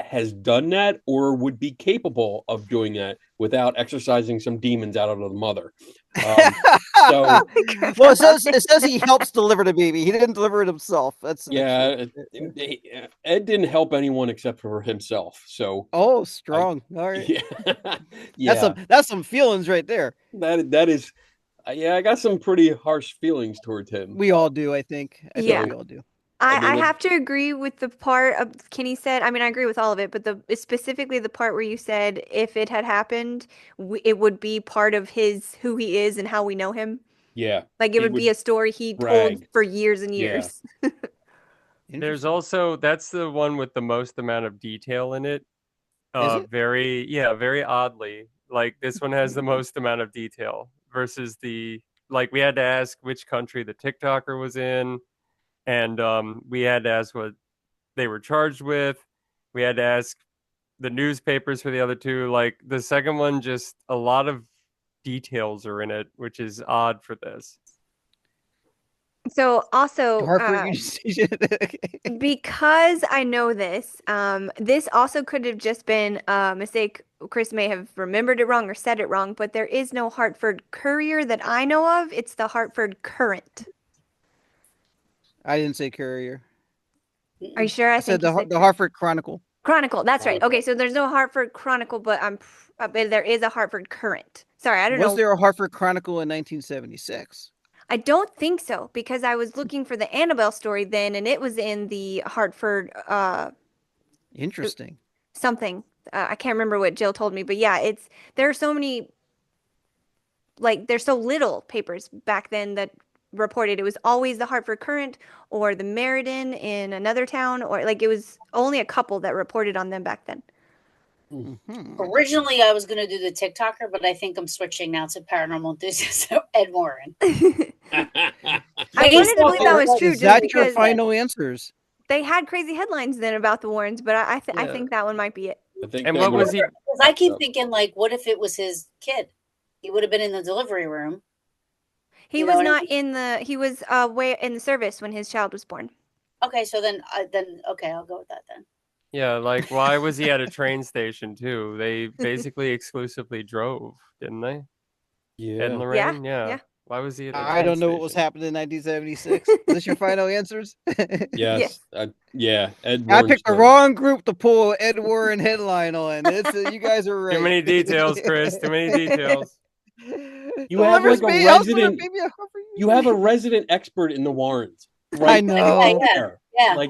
has done that or would be capable of doing that without exercising some demons out of the mother. So, well, it says he helps deliver the baby. He didn't deliver it himself. That's Ed didn't help anyone except for himself. So, strong. All right, yeah, that's some feelings right there. That is, I got some pretty harsh feelings towards him. We all do, I think. We all do. I have to agree with the part of Kenny said. I mean, I agree with all of it, but specifically the part where you said if it had happened, it would be part of who he is and how we know him. Yeah, like it would be a story he told for years and years. Yeah. There's also that's the one with the most amount of detail in it. Very oddly, like this one has the most amount of detail versus we had to ask which country the TikToker was in. And we had to ask what they were charged with. We had to ask the newspapers for the other two. Like the second one, just a lot of details are in it, which is odd for this. So also, because I know this, this also could have just been a mistake. Chris may have remembered it wrong or said it wrong, but there is no Hartford Courier that I know of. It's the Hartford Courant. I didn't say Courier. Are you sure? I said the Hartford Chronicle. Chronicle. That's right. Okay, so there's no Hartford Chronicle, but there is a Hartford Courant. Sorry, I don't know. Was there a Hartford Chronicle in 1976? I don't think so, because I was looking for the Annabelle story then, and it was in the Hartford. Interesting. Something. I can't remember what Jill told me, but yeah, there are so many. There's so little papers back then that reported. It was always the Hartford Courant or the Meriden in another town, or it was only a couple that reported on them back then. Mm-hmm. Originally, I was going to do the TikToker, but I think I'm switching now to paranormal enthusiast Ed Warren. I wanted to believe that was true. Is that your final answers? They had crazy headlines then about the Warrens, but I think that one might be it. And what was he? Because I keep thinking, what if it was his kid? He would have been in the delivery room. He was not in the. He was way in the service when his child was born. Okay, so then okay, I'll go with that then. Yeah, why was he at a train station too? They basically exclusively drove, didn't they? Yeah. Ed and Lorraine? Yeah. Why was he at a train I don't know station? what was happening in 1976. Is this your final answers? Yes. Yeah. Ed Warren I picked the wrong group to pull an Ed Warren headline on. You guys are right. Too many details, Chris. Too many details. You have a resident. You have a resident expert in the Warrens. Right? I know. Yeah.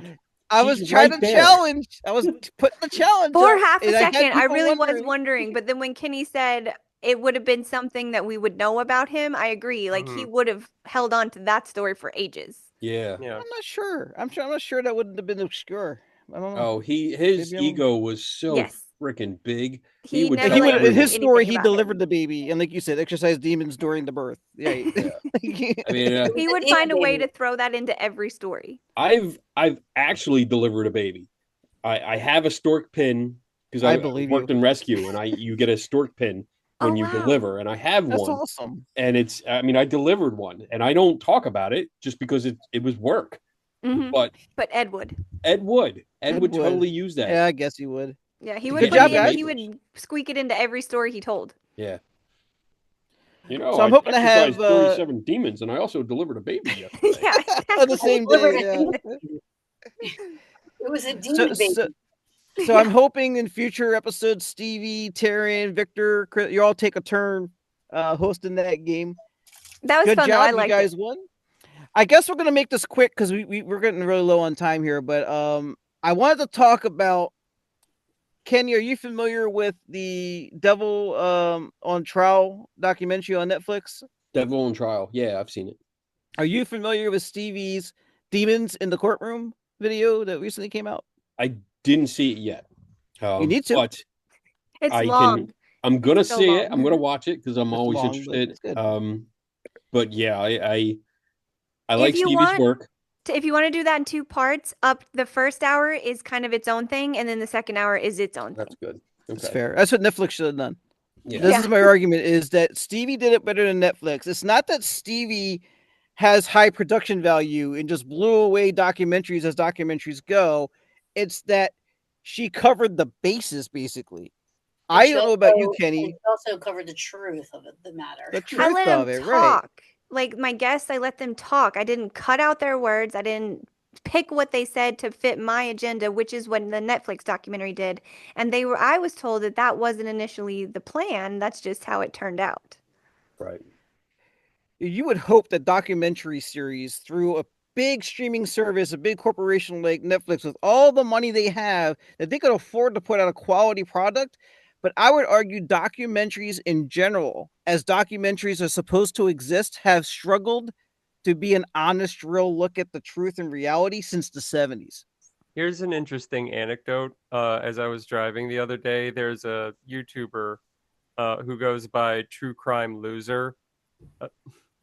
I was trying to challenge. I was putting the challenge for half a second. I really was wondering, but then when Kenny said it would have been something that we would know about him, I agree. He would have held on to that story for ages. Yeah. I'm not sure. I'm not sure that wouldn't have been obscure. I don't know. Oh, his ego was so freaking big. He would in his story he delivered the baby, and like you said, exercised demons during the birth. Yeah. I mean, he would find a way to throw that into every story. I've actually delivered a baby. I have a stork pin because I worked in rescue, and you get a stork pin when you deliver, and I have one. That's awesome. And I delivered one, and I don't talk about it just because it was work. Mm-hmm. But Ed would. Ed would totally use that. Yeah, I guess he would. Yeah, he would. He would squeak it into every story he told. Yeah. So I'm hoping to have 37 demons, and I also delivered a baby yesterday. Yeah, on the same day. Yeah. It was a demon baby. So I'm hoping in future episodes, Stevi, Taryn, Victor, Chris, you all take a turn hosting that game. That was good fun. Job, I liked you guys it. won. I guess we're gonna make this quick because we're getting really low on time here. But I wanted to talk about Kenny. Are you familiar with the Devil on Trial documentary on Netflix? Devil on Trial. Yeah, I've seen it. Are you familiar with Stevi's Demons in the Courtroom video that recently came out? I didn't see it yet. You need to. But it's long. I'm gonna see it. I'm gonna watch it because I'm always interested. But yeah, I like Stevie's work. If you want to do that in 2 parts, the first hour is kind of its own thing, and then the second hour is its own thing. That's good. Okay. That's fair. That's what Netflix should have done. Yeah. This is my argument: is that Stevi did it better than Netflix. It's not that Stevi has high production value and just blew away documentaries as documentaries go. It's that she covered the bases basically. I don't know about you, Kenny. She also covered the truth of the matter. The truth of it, talk. right? Like my guests, I let them talk. I didn't cut out their words. I didn't pick what they said to fit my agenda, which is what the Netflix documentary did. And I was told that wasn't initially the plan. That's just how it turned out. Right. You would hope that documentary series through a big streaming service, a big corporation like Netflix, with all the money they have, that they could afford to put out a quality product. But I would argue documentaries in general, as documentaries are supposed to exist, have struggled to be an honest, real look at the truth and reality since the 70s. Here's an interesting anecdote. As I was driving the other day, there's a YouTuber who goes by True Crime Loser.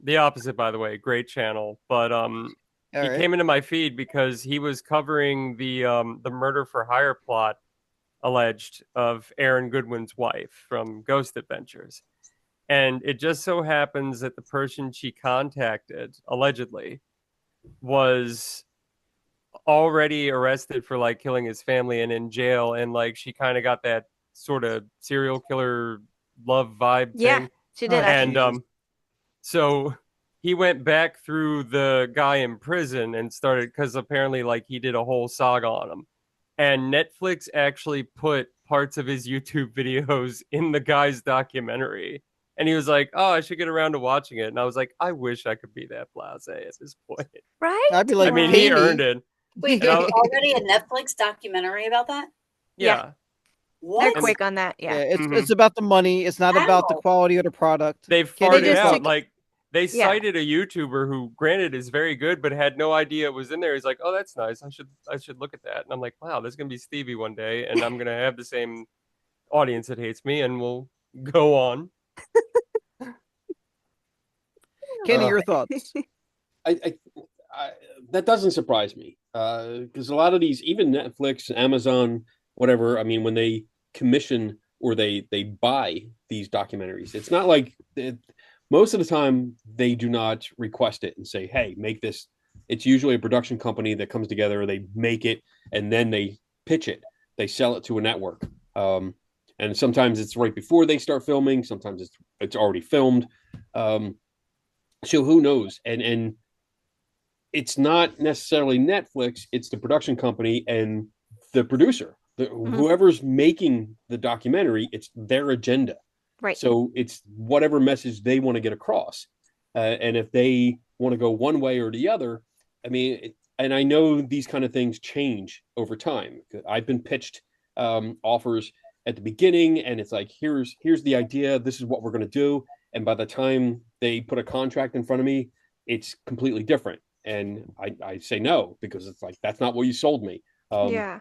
The opposite, by the way, great channel. But he came into my feed because he was covering the murder for hire plot alleged of Aaron Goodwin's wife from Ghost Adventures. And it just so happens that the person she contacted, allegedly, was already arrested for like killing his family and in jail. And like she kind of got that sort of serial killer love vibe thing. She did. And so he went back through the guy in prison and started, because apparently like he did a whole saga on him. And Netflix actually put parts of his YouTube videos in the guy's documentary. And he was like, oh, I should get around to watching it. And I was like, I wish I could be that blasé at this point. Right? I'd be like, I mean, he earned it. Wait, there's already a Netflix documentary about that? Yeah. What? They're quick on that. Yeah. It's about the money. It's not about the quality of the product. They've farted just out. took- Like, they cited a YouTuber who, granted, is very good, but had no idea it was in there. He's like, "Oh, that's nice. I should look at that." And I'm like, "Wow, there's gonna be Stevi one day, and I'm gonna have the same audience that hates me, and we'll go on." Kenny, your thoughts? I that doesn't surprise me because a lot of these, even Netflix, Amazon, whatever. I mean, when they commission or they buy these documentaries, it's not like most of the time they do not request it and say, hey, make this. It's usually a production company that comes together, they make it, and then they pitch it. They sell it to a network. And sometimes it's right before they start filming. Sometimes it's already filmed. So who knows? And it's not necessarily Netflix. It's the production company and the producer. Whoever's making the documentary, it's their agenda. Right. So it's whatever message they want to get across. And if they want to go one way or the other, I mean, and I know these kind of things change over time. I've been pitched offers at the beginning, and it's like, here's the idea. This is what we're going to do. And by the time they put a contract in front of me, it's completely different. And I say no, because it's like, that's not what you sold me. Yeah.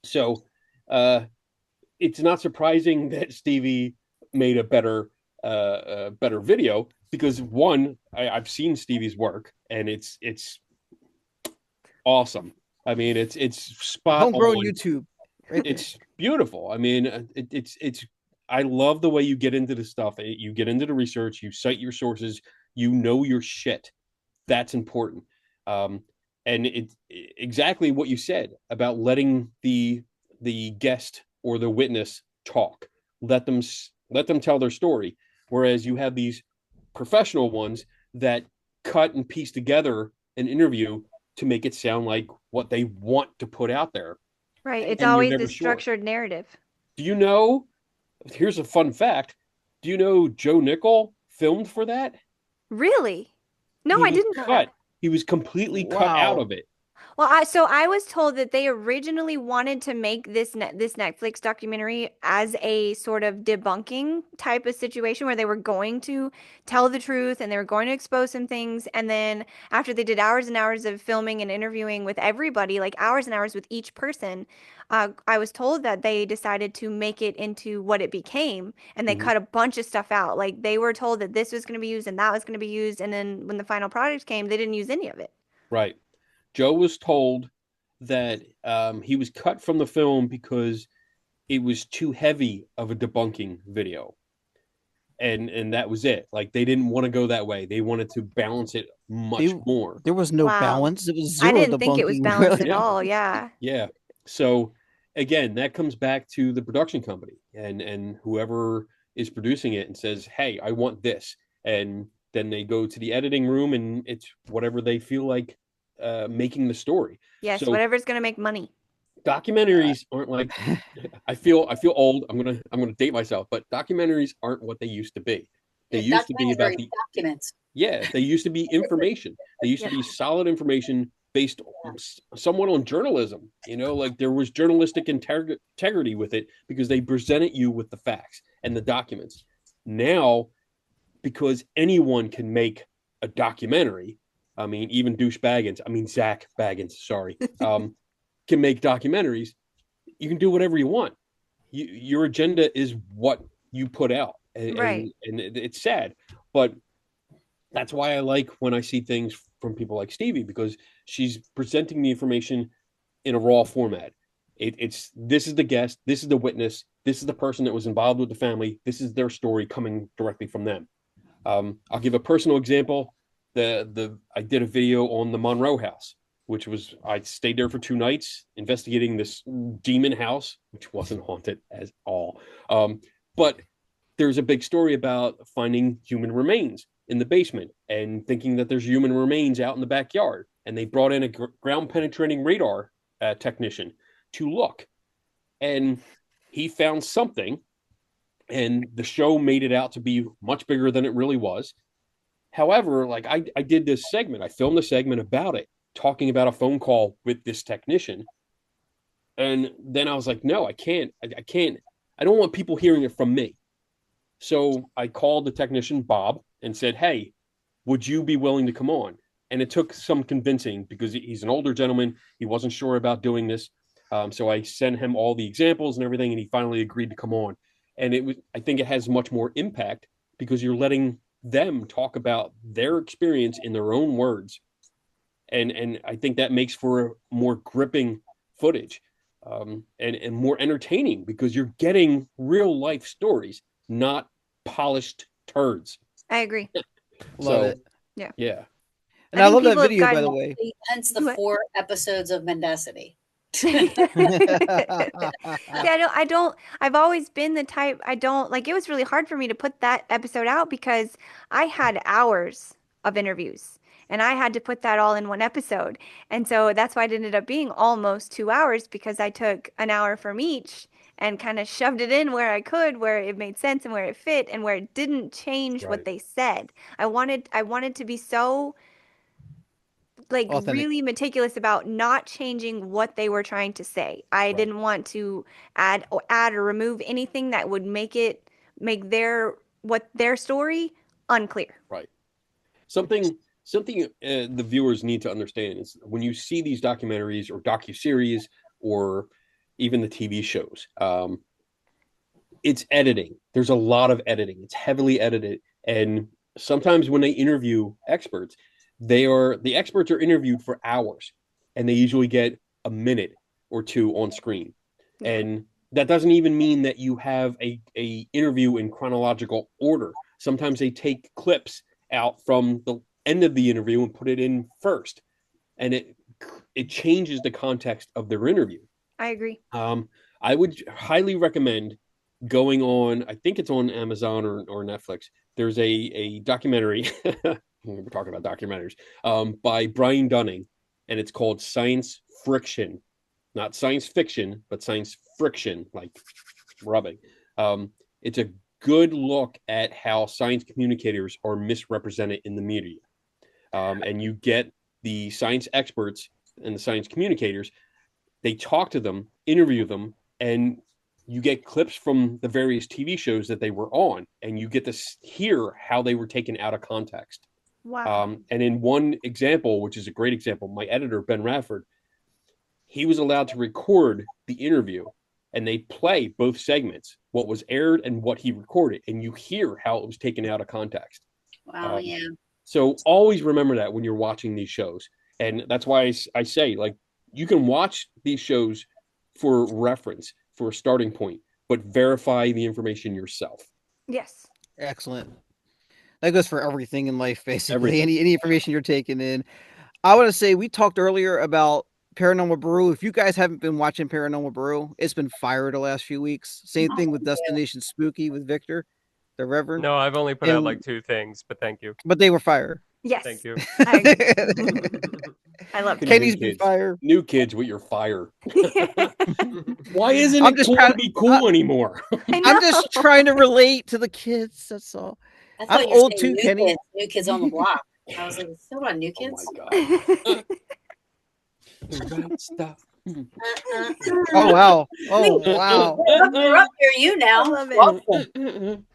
So it's not surprising that Stevi made a better video, because one, I've seen Stevi's work, and it's awesome. I mean, it's spot Homegrown on. YouTube. It's beautiful. I mean, it's I love the way you get into the stuff. You get into the research, you cite your sources, you know your shit. That's important. And it's exactly what you said about letting the guest or the witness talk. Let them tell their story. Whereas you have these professional ones that cut and piece together an interview to make it sound like what they want to put out there. Right. It's And you're always never a structured narrative. Do you know, here's a fun fact. Do you know Joe Nickel filmed for that? Really? No, He I was didn't know cut. that. He was completely cut out of it. Well, I was told that they originally wanted to make this Netflix documentary as a sort of debunking type of situation where they were going to tell the truth and they were going to expose some things. And then after they did hours and hours of filming and interviewing with everybody, like hours and hours with each person, I was told that they decided to make it into what it became, and they cut a bunch of stuff out. Like they were told that this was going to be used and that was going to be used, and then when the final product came, they didn't use any of it. Right. Joe was told that he was cut from the film because it was too heavy of a debunking video. And that was it. Like, they didn't want to go that way. They wanted to balance it much more. There was no balance. It was zero I didn't think it was debunking. balanced at all. Yeah. Yeah. So again, that comes back to the production company and whoever is producing it and says, hey, I want this. And then they go to the editing room and it's whatever they feel like making the story. Yes, so whatever's going to make money. Documentaries aren't like I feel old. I'm gonna date myself, but documentaries aren't what they used to be. They used to be about the documents. Yeah, they used to be information. They used to be solid information based somewhat on journalism. Like there was journalistic integrity with it because they presented you with the facts and the documents. Now, because anyone can make a documentary, I mean, even Zach Baggins, sorry, can make documentaries. You can do whatever you want. Your agenda is what you put out, and it's sad, but that's why I like when I see things from people like Stevi, because she's presenting the information in a raw format. This is the guest, this is the witness, this is the person that was involved with the family, this is their story coming directly from them. I'll give a personal example. I did a video on the Monroe house, which was, I stayed there for 2 nights investigating this demon house, which wasn't haunted at all. But there's a big story about finding human remains in the basement and thinking that there's human remains out in the backyard. And they brought in a ground penetrating radar technician to look. And he found something, and the show made it out to be much bigger than it really was. However, like I did this segment, I filmed a segment about it, talking about a phone call with this technician. And then I was like, no, I can't. I don't want people hearing it from me. So I called the technician, Bob, and said, hey, would you be willing to come on? And it took some convincing because he's an older gentleman. He wasn't sure about doing this. So I sent him all the examples and everything, and he finally agreed to come on. And I think it has much more impact because you're letting them talk about their experience in their own words. And I think that makes for more gripping footage and more entertaining because you're getting real life stories, not polished turds. I agree. Love it. Yeah. Yeah. And I love that video, by the way. Hence the 4 episodes of Mendacity. I've always been the type, it was really hard for me to put that episode out because I had hours of interviews and I had to put that all in one episode. And so that's why it ended up being almost 2 hours because I took an hour from each and kind of shoved it in where I could, where it made sense and where it fit and where it didn't change what they said. I wanted to be so authentic. Really meticulous about not changing what they were trying to say. I didn't want to add or remove anything that would make their story unclear. Right. Something the viewers need to understand is when you see these documentaries or docuseries or even the TV shows, it's editing. There's a lot of editing. It's heavily edited. And sometimes when they interview experts, the experts are interviewed for hours and they usually get a minute or 2 on screen. And that doesn't even mean that you have a interview in chronological order. Sometimes they take clips out from the end of the interview and put it in first. And it changes the context of their interview. I agree. I would highly recommend going on, I think it's on Amazon or Netflix. There's a documentary, we're talking about documentaries, by Brian Dunning, and it's called Science Friction. Not science fiction, but science friction, like rubbing. It's a good look at how science communicators are misrepresented in the media. And you get the science experts and the science communicators, they talk to them, interview them, and you get clips from the various TV shows that they were on, and you get to hear how they were taken out of context. Wow. And in one example, which is a great example, my editor, Ben Rafford, he was allowed to record the interview, and they play both segments, what was aired and what he recorded, and you hear how it was taken out of context. Wow, yeah. So always remember that when you're watching these shows. And that's why I say, like, you can watch these shows for reference, for a starting point, but verify the information yourself. Yes. Excellent. That goes for everything in life, basically. Everything. Any information you're taking in. I want to say we talked earlier about Paranormal Brew. If you guys haven't been watching Paranormal Brew, it's been fire the last few weeks. Same thing with Destination Spooky with Victor, the Reverend. No, I've only put out like 2 things, but thank you. But they were fire. Yes. Thank you. I agree. I love it. Kenny's been fire. New kids with your fire. Why isn't I'm it just cool trying to be cool anymore? I'm just trying to relate to the kids. That's all. I thought I'm you were old saying too, Kenny. New kids on the block. I was like, still about new Oh kids? my god. The right stuff. Oh wow. Oh wow. You're up here, you now. I love it. Welcome.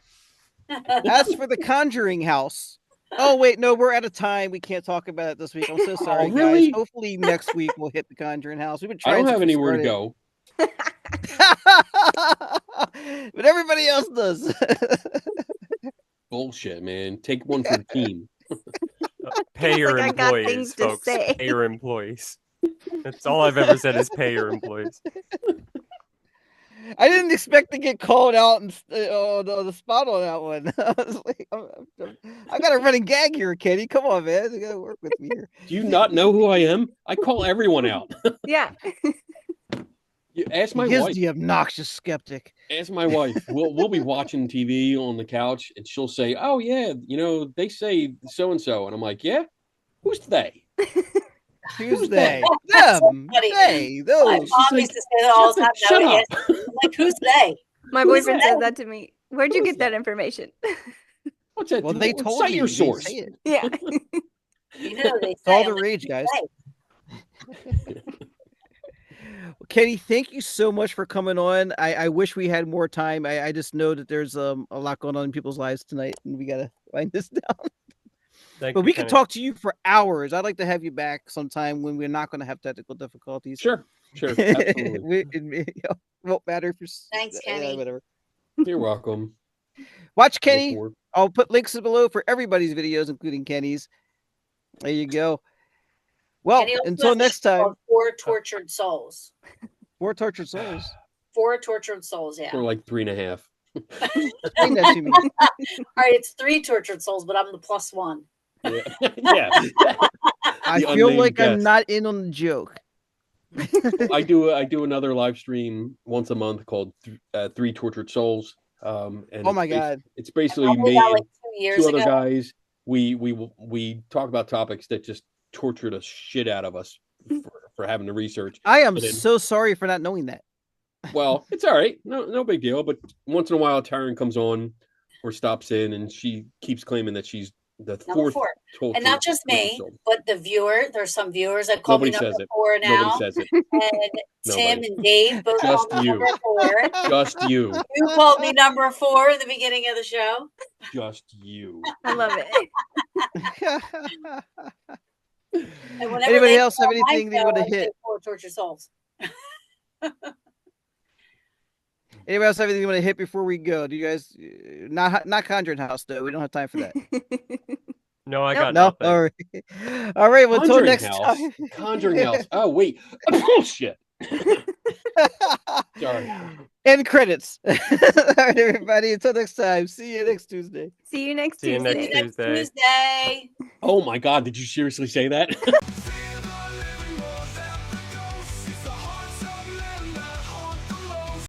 As for the Conjuring House. Oh wait, no, we're out of time. We can't talk about it this week. I'm so sorry, really? guys. Hopefully next week we'll hit the Conjuring House. We've been I trying. don't have since we anywhere to started. go. But everybody else does. Bullshit, man. Take one for the team. Pay your Like I got employees, things to folks. say. Pay your employees. That's all I've ever said is pay your employees. I didn't expect to get called out and on the spot on that one. I was like, I got a running gag here, Kenny. Come on, man. You gotta work with me here. Do you not know who I am? I call everyone out. Yeah. You ask my He is wife. the obnoxious skeptic. Ask my wife. We'll be watching TV on the couch, and she'll say, "Oh yeah, they say so and so," and I'm like, "Yeah, who's they?" Who's they? Them. They. My Those. mom used to say that all the time. Shut up. I'm like, who's they? My boyfriend says that to me. Where'd you get that information? What's that? Well, they told Cite you. your They source. say it. Yeah. You know, they It's all say. the I'm like, rage, guys. "Hey." Well, Kenny, thank you so much for coming on. I wish we had more time. I just know that there's a lot going on in people's lives tonight, and we gotta wind this down. Thank But you, we could Kenny. talk to you for hours. I'd like to have you back sometime when we're not going to have technical difficulties. Sure, absolutely. It won't matter if you're. Thanks, Kenny. Whatever. You're welcome. Watch Kenny. Look forward. I'll put links below for everybody's videos, including Kenny's. There you go. Well, Kenny also until has a next show time. called Four Tortured Souls. More tortured souls. 4 Tortured Souls, yeah. For like 3.5. Explain that to me. All right, it's 3 Tortured Souls, but I'm the +1. Yeah. Yeah. I The feel unnamed like I'm guest. not in on the joke. I do another live stream once a month called 3 Tortured Souls. And Oh my God. it's basically I did me that and like 2 years 2 other ago. guys. We talk about topics that just torture the shit out of us for having to research. I am And then- so sorry for not knowing that. Well, it's all right. No big deal. But once in a while, Taryn comes on or stops in, and she keeps claiming that she's the Number 4th 4. tortured And not just me, soul. but the viewer. There's some viewers that call Nobody me number says it. 4 now. Nobody says it. And Tim Nobody. and Dave both Just call me you. number 4. Just you. You called me number 4 in the beginning of the show. Just you. I love it. And whenever Anybody they else have call my anything they show, want to I say hit? 4 Tortured Souls. Anybody else have anything you want to hit before we go? Do you guys not Conjuring House though? We don't have time for that. No, I Nope. got No. nothing. All right. All right. Well, until Conjuring next House. time. Conjuring House. Oh wait. Bullshit. Sorry. End credits. All right, everybody. Until next time. See you next Tuesday. See you next See you Tuesday. next Next Tuesday. Tuesday. Oh my God! Did you seriously say that?